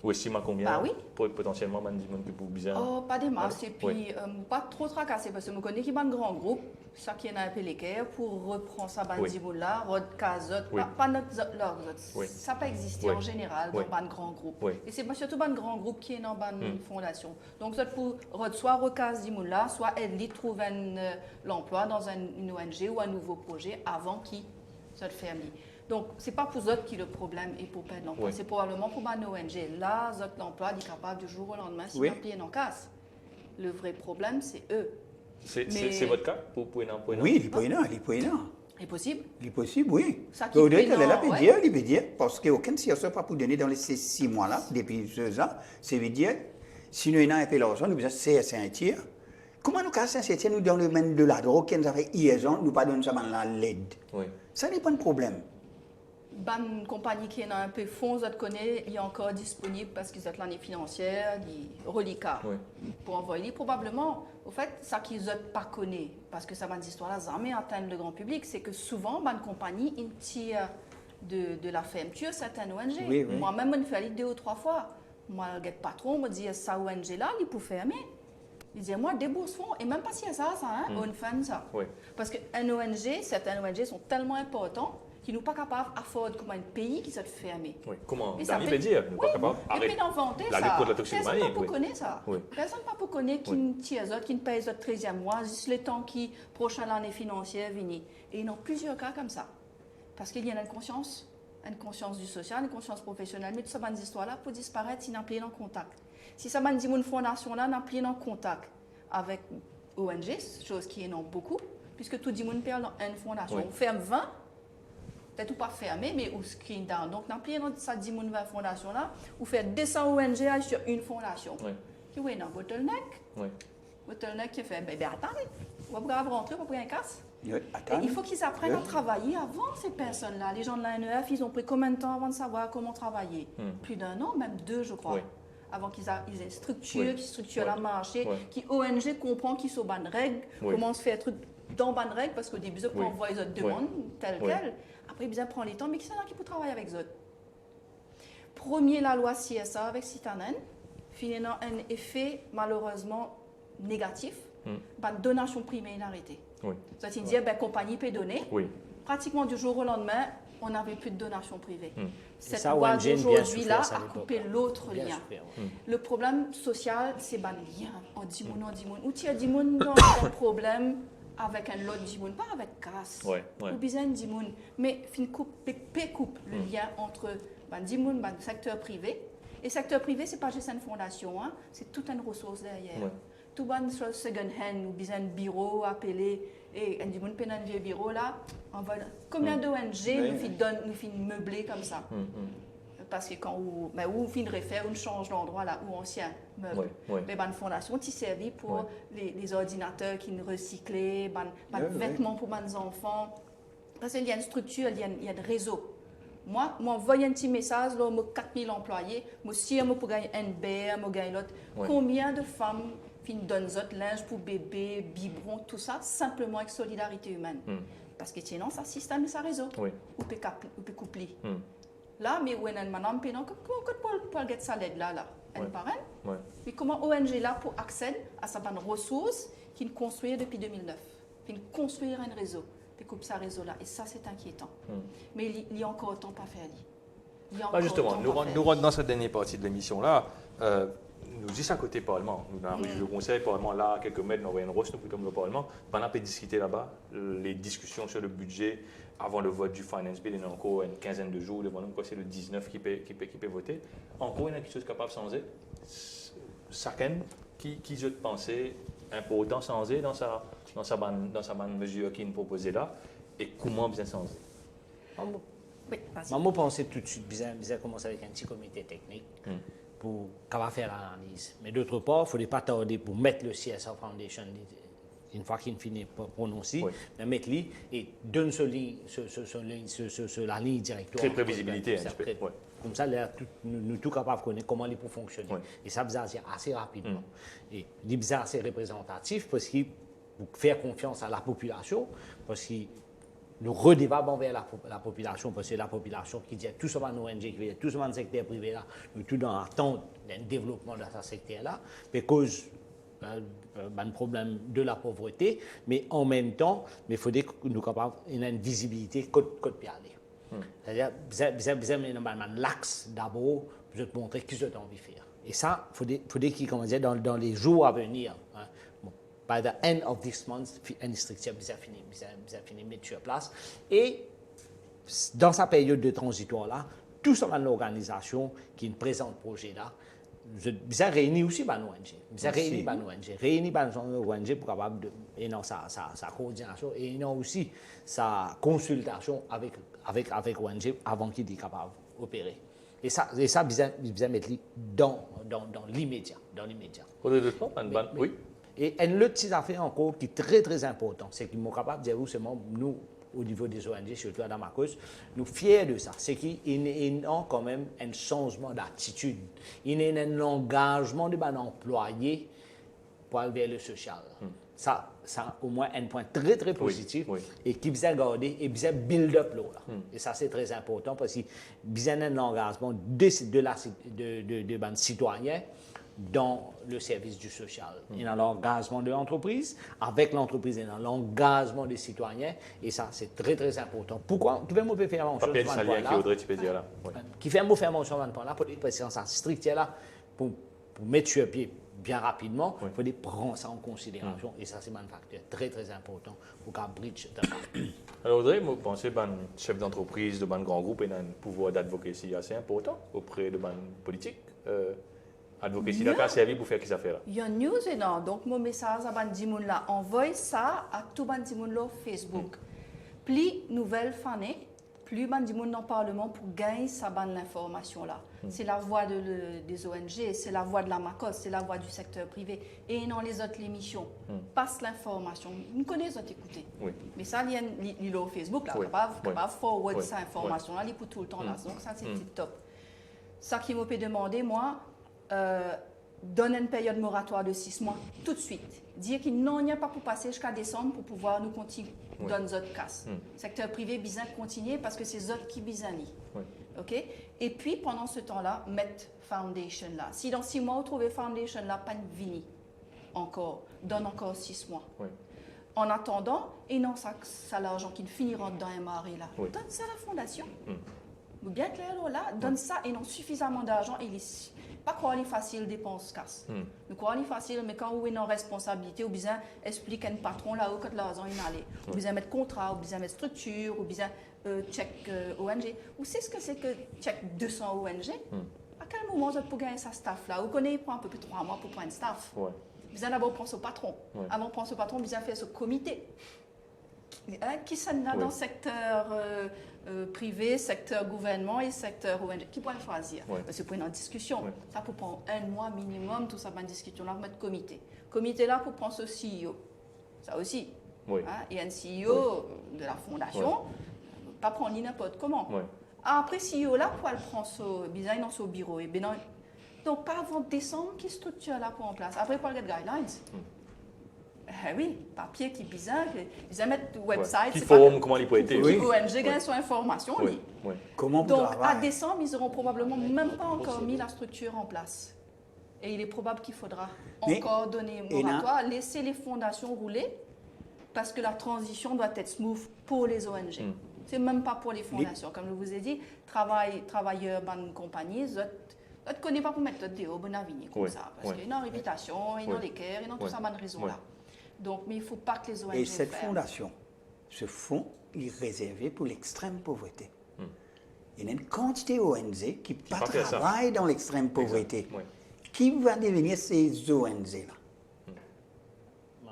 Ou estime à combien? Bah oui. Potentiellement, 10 gens pour bien. Oh, pas des masses. Et puis, pas trop tracassé, parce que je connais qu'il y a un grand groupe ça qui est un peu l'équerre pour reprendre ça, Oui. là, recasot, Oui. pas notre leur autres. Oui. Ça peut exister Oui. en général Oui. dans un grand groupe. Oui. Et c'est surtout un grand groupe qui est dans une fondation. Donc, ça pour soit recase là, soit elle trouve l'emploi dans une ONG ou un nouveau projet avant qu'il se ferme. Donc, ce n'est pas pour eux qui le problème est pour perdre l'emploi. Oui. C'est probablement pour une ONG. Là, l'emploi est capable du jour au lendemain si Oui. un pied en casse. Le vrai problème, c'est eux. C'est votre cas pour Oui, il peut y avoir. C'est possible. Il est possible, oui. Ça qui Audrey, fait elle non, peut ouais. dire, parce qu'aucun CSE pas pour donner dans les 6 mois-là, depuis 2 ans, ça veut dire, si nous avons un peu l'argent, nous avons CSE un tiers. Comment nous cassons un tiers, nous dans le domaine de la drogue, nous avons ISO, nous pas donner ça dans la LED. Oui. Ça n'est pas un problème. Une compagnie qui est un peu fonds, vous connaissez, il est encore disponible parce qu'ils ont l'année financière, les reliquats. Oui. Pour envoyer, probablement, au fait, ça qu'ils n'ont pas connu, parce que ça va des histoires-là, jamais atteindre le grand public, c'est que souvent, une compagnie, une tire de la fermeture, certaines ONG. Oui, oui. Moi-même, je fait 2 ou 3 fois. Moi, le patron me dit, ça ONG-là, il peut fermer. Il dit, moi, débourse fonds, et même pas si ça, on fait ça. Oui. Parce que certaines ONG sont tellement importantes qu'ils ne sont pas capables d'afforder comme un pays qui s'est fermé. Oui. Comment Et dans ça l'immédiat, fait- nous oui, pas capable et puis d'inventer la ça. lutte contre la Personne toxicomanie. n'a pas Oui. connaît ça. Oui. Personne n'a pas connaît qui ne tire qui ne paye le 13e mois, juste le temps qui, prochaine année financière, vini. Et il y a plusieurs cas comme ça. Parce qu'il y a une conscience du social, une conscience professionnelle, mais tout ça, ces histoires-là, pour disparaître si n'a plus en contact. Si ça m'a dit une fondation-là, n'a plus en contact avec ONG, chose qui est non beaucoup, puisque tout le monde perd dans une fondation. Oui. On ferme 20, peut-être pas fermé, mais au screen down. Donc, n'a plus dans ça 10 000 fondation-là, ou faire 200 ONG sur une fondation. Oui. Qui est dans bottleneck. Oui. Bottleneck qui fait, ben attendez, on va pas rentrer, on va prendre un casse. Oui, Et attends. il faut qu'ils apprennent à Oui. travailler avant ces personnes-là. Les gens de l'ANEF, ils ont pris combien de temps avant de savoir comment travailler Plus d'un an, même 2, je crois. Oui. Avant qu'ils aient une structure, Oui. qui structure Oui. la marché, Oui. qui ONG comprend qu'ils sont bonnes règles, Oui. comment se faire truc dans bonnes règles, parce qu'au début, ils Oui. envoient les autres demandes, telles Oui. quelles. Après, ils prennent les temps, mais qui sont là qui peut travailler avec eux autres. Premier, la loi CSA avec Citanen, finalement, un effet malheureusement négatif. Ben, donation privée est arrêtée. Oui. Ça veut dire ben, compagnie peut donner. Oui. Pratiquement du jour au lendemain, on n'avait plus de donation privée. Cette ça, loi ONG bien d'aujourd'hui-là souffert, ça, a l'époque. coupé l'autre Bien lien. souffert, Le problème social, c'est ben, le lien en dimoun. Ou tu as dimoun dans un problème avec un lot dimoun, pas avec casse. Ouais, ouais. Ou bien dimoun. Mais fin coupe le lien entre ben, dimoun, ben, secteur privé. Et secteur privé, c'est pas juste une fondation, hein, c'est toute une ressource derrière. Ouais. Tout bon sur second hand ou bien un bureau appelé et un dimoun peine un vieux bureau là, on va combien d'ONG nous fin meubler comme ça. Parce que quand on fin refaire, on change l'endroit là où ancien meuble. Ouais, ouais. Mais une fondation qui servi pour les ordinateurs qui nous recyclaient, vêtements pour les enfants. Parce qu'il y a une structure, il y a un réseau. Moi, m'envoie un petit message, là, 4000 employés, moi, si je pour gagner un BR, je gagne l'autre. Ouais. Combien de femmes donnent autres linge pour bébé, biberon, tout ça, simplement avec solidarité humaine. Parce que sinon, ça système, ça réseau. Oui. Ou peut coupler. Là, mais où est un madame, comment pour get ça l'aide là, un Ouais. parrain? Ouais. Mais comment ONG là pour accéder à sa bonne ressource qu'il construit depuis 2009, qu'il construire un réseau, puis coupe ce réseau-là. Et ça, c'est inquiétant. Mais il y a encore autant pas faire. Il y a encore Justement, autant nous pas faire. rentrons dans cette dernière partie de l'émission-là. Nous disons à côté Parlement. Nous avons le Conseil Parlement là, quelques mètres, nous avons une roche, nous plutôt le Parlement. Pendant qu'on peut discuter là-bas, les discussions sur le budget avant le vote du Finance Bill, il y a encore une quinzaine de jours, c'est le 19 qui peut voter. Encore, il y a quelque chose capable de changer. Chacun qui je pensais important de changer dans sa bonne mesure qu'il nous proposait là, et comment bien changer. Oui, vas-y. Moi, je pensais tout de suite, bizarre commencer avec un petit comité technique pour faire l'analyse. Mais d'autre part, il ne faudrait pas tarder pour mettre le CSR Foundation, une fois qu'il finit par prononcer, mais mettre-le et donner sur la ligne directoire. Créer prévisibilité un petit peu. Ouais. Comme ça, là, nous tous capables de connaître comment il peut fonctionner. Ouais. Et ça, c'est assez rapidement. Et il est assez représentatif parce qu'il faut faire confiance à la population, parce que nous redévabons vers la population, parce que la population qui dit tout ça dans ONG, qui dit tout ça dans le secteur privé, là, nous tous dans l'attente d'un développement de ce secteur-là, parce un problème de la pauvreté, mais en même temps, il faut que nous capables une visibilité côte pianer. C'est-à-dire, vous avez l'axe d'abord, je te montrer ce que tu as envie de faire. Et ça, il faut dire comment dire, dans les jours à venir, hein, bon, by the end of this month, une structure vous a fini de mettre sur place. Et dans sa période de transitoire-là, tout ça, l'organisation qui présente le projet-là, vous avez réuni aussi par l'ONG. Vous avez réuni par l'ONG pour capable de sa coordination et non aussi sa consultation avec l'ONG avant qu'il soit capable d'opérer. Et ça, vous avez mettre dans l'immédiat. Au-delà de ça, oui. Et une autre petite affaire encore qui est très très important, c'est qu'ils sont capables de dire seulement nous, au niveau des ONG, surtout à Damascus, nous fiers de ça. C'est qu'ils ont quand même un changement d'attitude. Il y a un engagement de employés pour aller vers le social. Ça, au moins, un point très très positif et qui vous a gardé et vous a build up là. Et ça, c'est très important parce qu'il y a un engagement de citoyens dans le service du social. Il y a l'engagement de l'entreprise, avec l'entreprise, il y a l'engagement des citoyens, et ça, c'est très, très important. Pourquoi? Qui fait me faire mention sur ce point-là? Qui fait me faire mention sur ce point-là, pour dire que c'est strict là, pour mettre sur pied bien rapidement, il faut prendre ça en considération, et ça, c'est un facteur très, très important pour qu'un bridge. Alors, Audrey, moi, je pense que le chef d'entreprise de un grand groupe a un pouvoir d'advocacy assez important auprès de la politique. Advocacy là, servi pour faire qui ça fait là. Il y a une news là, donc mon message à Bandimoun là, envoie ça à tout Bandimoun là Facebook. Plus nouvelle fanée, plus Bandimoun dans le Parlement pour gagner sa bande l'information là. C'est la voix des ONG, c'est la voix de la MACOS, c'est la voix du secteur privé et non les autres émissions. Passe l'information. Nous connaissons les autres écouter. Mais ça, il y a au Facebook là, capable forward cette information là, il pour tout le temps là. Donc ça c'est top. Ça qui m'a demandé moi. Donne une période moratoire de 6 mois tout de suite. Dire qu'il n'y a pas pour passer jusqu'à décembre pour pouvoir nous continuer dans nos autres casse. Secteur privé, bien continuer parce que c'est autres qui bien OK? Et puis, pendant ce temps-là, mettre foundation là. Si dans 6 mois, vous trouvez foundation là, pas de vini encore, donne encore 6 mois. En attendant, et non, ça l'argent qui finira dans un maré là. Donne ça à la fondation. Bien clair là, donne ça et non suffisamment d'argent et pas quoi est facile dépense casse. Nous quoi est facile mais quand vous êtes en responsabilité ou bien explique à un patron là où que l'argent il allait. Ou bien mettre contrat, ou bien mettre structure, ou bien check ONG. Ou c'est ce que c'est que check 200 ONG. À quel moment vous pour gagner sa staff là? Vous connaissez il prend un peu plus de 3 mois pour prendre un staff. Vous d'abord penser au patron. Avant de penser au patron, vous avez fait ce comité. Qui sont là dans le secteur privé, secteur gouvernement et secteur ONG. Qui pourrait choisir? Parce que pour une discussion, ça peut prendre 1 mois minimum, tout ça, une discussion là, mettre comité. Comité là pour prendre ce CEO. Ça aussi. Et un CEO de la fondation, pas prendre n'importe comment. Après CEO là, pour elle prendre ce bizarre dans son bureau. Et bien, donc pas avant décembre, qui structure là pour en place. Après, pour les guidelines. Oui, papier qui est bizarre, ils aiment mettre website. Qui forme, comment il peut être. ONG gagne son information. Comment donc, à décembre, ils n'auront probablement même pas encore mis la structure en place. Et il est probable qu'il faudra encore donner un moratoire, laisser les fondations rouler, parce que la transition doit être smooth pour les ONG. C'est même pas pour les fondations. Comme je vous ai dit, travailleurs, bonne compagnie, je ne connais pas pour mettre des au bon avis comme ça. Parce qu'il y a une réputation, il y a des cœurs, il y a tout ça, bonne raison là. Donc, mais il ne faut pas que les ONG. Et cette fondation, ce fonds, il est réservé pour l'extrême pauvreté. Il y a une quantité d'ONG qui travaillent dans l'extrême pauvreté. Qui va devenir ces ONG-là?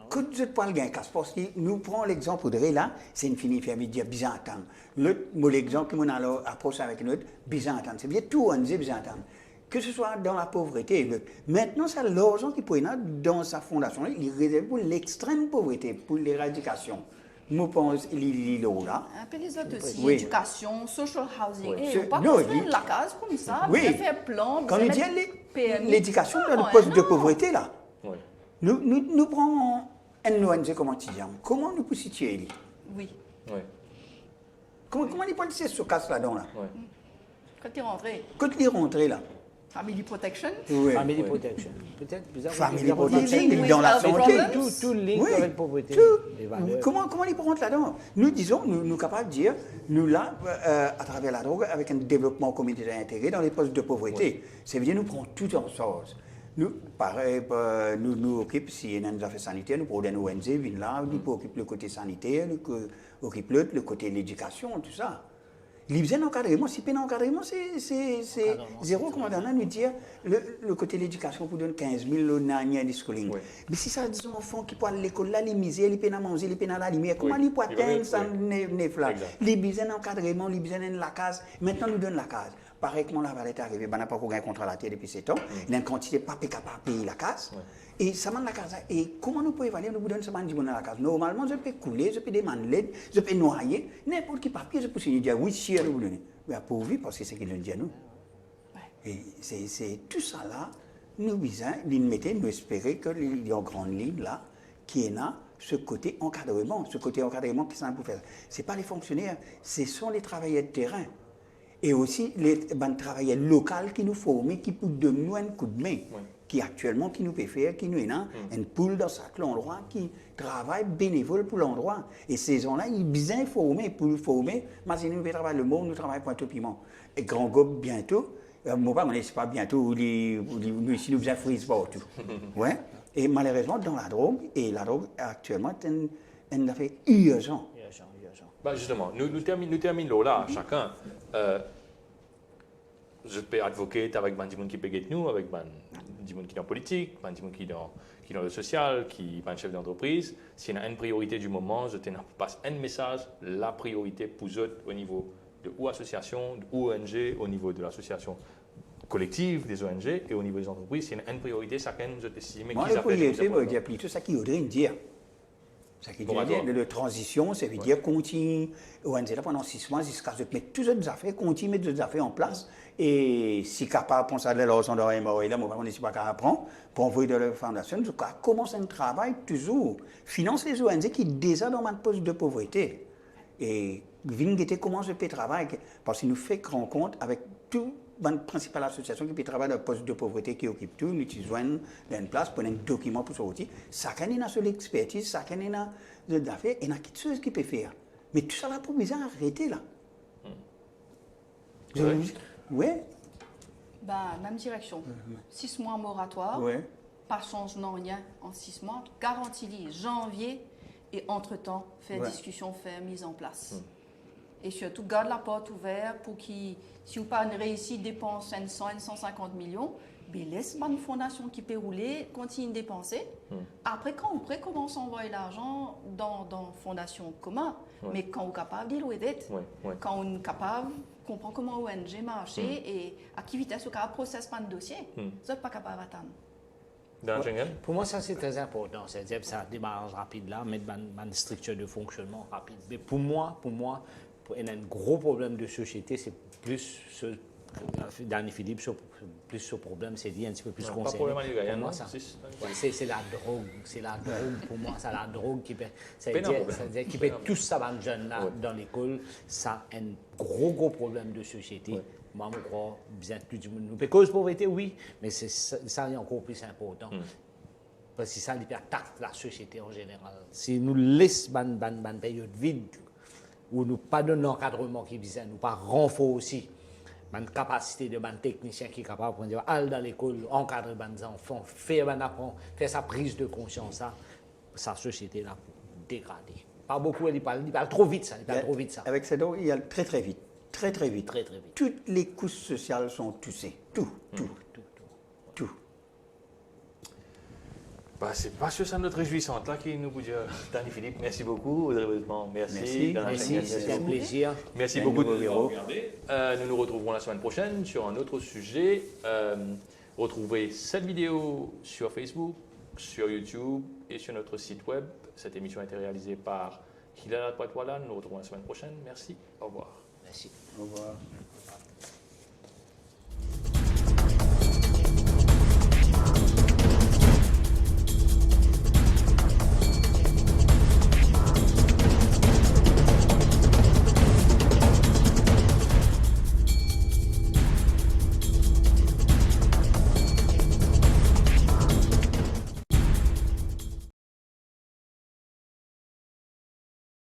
Que je ne peux pas le gagner, parce que nous prenons l'exemple de là, c'est une fille qui a dit Byzantin. L'exemple que nous allons approcher avec nous, Byzantin. C'est bien tout ONG Byzantin. Que ce soit dans la pauvreté. Maintenant, c'est l'argent qui peut être dans sa fondation. Il est réservé pour l'extrême pauvreté, pour l'éradication. Je pense qu'il est là. Un peu les autres aussi, éducation, social housing. Et on pas construire la case comme ça, bien faire plan. Quand on dit l'éducation dans le poste de pauvreté, là, nous prenons un ONG comme étudiant. Comment nous pouvons situer? Comment il peut laisser ce casse là-dedans là? Quand il est rentré. Quand il est rentré là. Family protection. Oui. Family protection. Peut-être bizarre. Family bizarre, protection, Living dans la with santé. problems. Tout le lien Oui, avec la pauvreté. Les valeurs. Comment ils rentrent là-dedans? Nous disons, nous capables de dire, nous là, à travers la drogue, avec un développement communautaire intégré dans les postes de pauvreté. Ça veut dire nous prenons tout en charge. Nous, pareil, nous occupons, si il y a des affaires sanitaires, nous prenons des ONG, viennent là, nous occupons le côté sanitaire, nous occupons le côté de l'éducation, tout ça. Il besoin d'encadrement. Si pas d'encadrement, c'est zéro. Comme on a nous dire, le côté de l'éducation, pour donner 15 000 l'année de schooling. Oui. Mais si ça des enfants qui partent à l'école, là, les misères, les peines à manger, les peines à la lumière, comment ils peuvent atteindre ça, neuf là? Les besoins d'encadrement, les besoins de la case. Maintenant, nous donnons la case. Pareil que mon laval est arrivé, on n'a pas encore un contrat à la terre depuis 7 ans. Il y a une quantité pas capable de payer la case. Et ça m'a la case. Et comment nous pouvons évaluer, nous donnons ça m'a la case. Normalement, je peux couler, je peux demander l'aide, je peux noyer. N'importe quel papier, je peux signer dire oui, si, vous donner. Mais pourvu, parce que c'est ce qu'ils nous disent à nous. Et c'est tout ça là, nous visons, nous espérer que il y a une grande ligne là, qui est là, ce côté encadrement, qui ça pour faire. Ce n'est pas les fonctionnaires, ce sont les travailleurs de terrain. Et aussi les travailleurs locaux qui nous forment, qui peuvent donner nous un coup de main, qui actuellement, qui nous peut faire, qui nous est là, une poule dans chaque endroit, qui travaille bénévole pour l'endroit. Et ces gens-là, ils sont bien formés pour former. Imaginez, nous travaillons le monde, nous travaillons Pointe-au-Piment. Et Grand Gobe bientôt, moi pas, on n'est pas bientôt, nous ici, nous faisons freeze partout. Ouais. Et malheureusement, dans la drogue, et la drogue actuellement, c'est une affaire urgente. Bah justement, nous terminons là, chacun. Je peux advoquer avec des gens qui payent nous, avec des gens qui sont en politique, des gens qui sont dans le social, qui sont chef d'entreprise. S'il y a une priorité du moment, je te passe un message, la priorité pour eux au niveau de l'association, de ONG, au niveau de l'association collective des ONG et au niveau des entreprises. S'il y a une priorité, chacun, je te dis, mais moi, qui la priorité, je dire plutôt ça qui voudrait dire. Ça qui veut dire de transition, ça veut dire continuer ONG là pendant 6 mois jusqu'à ce que mettre toutes les affaires, continuer mettre des affaires en place. Et si capable de penser à l'argent de l'OMA, là, moi, on n'est pas capable de prendre pour envoyer de la fondation, je commence un travail toujours. Finance les ONG qui sont déjà dans un poste de pauvreté. Et Vingete commence le travail parce qu'il nous fait grand compte avec tout. La principale association qui peut travailler dans le poste de pauvreté qui occupe tout, nous utilisons une place pour un document pour sortir. Chacun a son expertise, chacun a des affaires, et il y a quelque chose qui peut faire. Mais tout ça là pour nous arrêter là. Oui. Ben, même direction. 6 mois moratoire, pas changement rien en 6 mois, garantie janvier et entre-temps, faire discussion, faire mise en place. Et surtout, garde la porte ouverte pour qu'il, si vous pas réussi, dépense 150 millions, mais laisse une fondation qui peut rouler, continue de dépenser. Après, quand vous commence à envoyer l'argent dans la fondation commun, mais quand vous êtes capable de louer dette, quand vous êtes capable de comprendre comment ONG marche et à qui vitesse vous capable de processer un dossier, vous n'êtes pas capable d'attendre. Pour moi, ça c'est très important. C'est-à-dire que ça démarrage rapide là, mettre une structure de fonctionnement rapide. Mais pour moi, il y a un gros problème de société, c'est plus ce Danny Philippe, plus ce problème, c'est dit un petit peu plus concerné. Pas problème à l'Ukraine, c'est la drogue. C'est la drogue, pour moi, c'est la drogue qui peut. C'est-à-dire qui peut tout ça, les jeunes là, dans l'école, ça a un gros problème de société. Moi, je crois, bien plus du monde. Nous, cause pauvreté, oui, mais ça est encore plus important. Parce que ça attaque la société en général. Si nous laissons une période vide, où nous pas de l'encadrement qui vise, nous pas renfort aussi, une capacité de technicien qui est capable de aller dans l'école, encadrer les enfants, faire sa prise de conscience, sa société là dégradée. Pas beaucoup, il parle trop vite ça, Avec cette eau, il y a très vite. Très vite. Toutes les couches sociales sont touchées. Tout. Bah, c'est pas sur ça notre réjouissante là qui nous vous dire Danny Philippe, merci beaucoup, merci. Merci, c'était un plaisir. Merci beaucoup de nous regarder. Nous nous retrouverons la semaine prochaine sur un autre sujet. Retrouvez cette vidéo sur Facebook, sur YouTube et sur notre site web. Cette émission a été réalisée par Hilal Poitouala. Nous nous retrouvons la semaine prochaine. Merci, au revoir. Merci. Au revoir.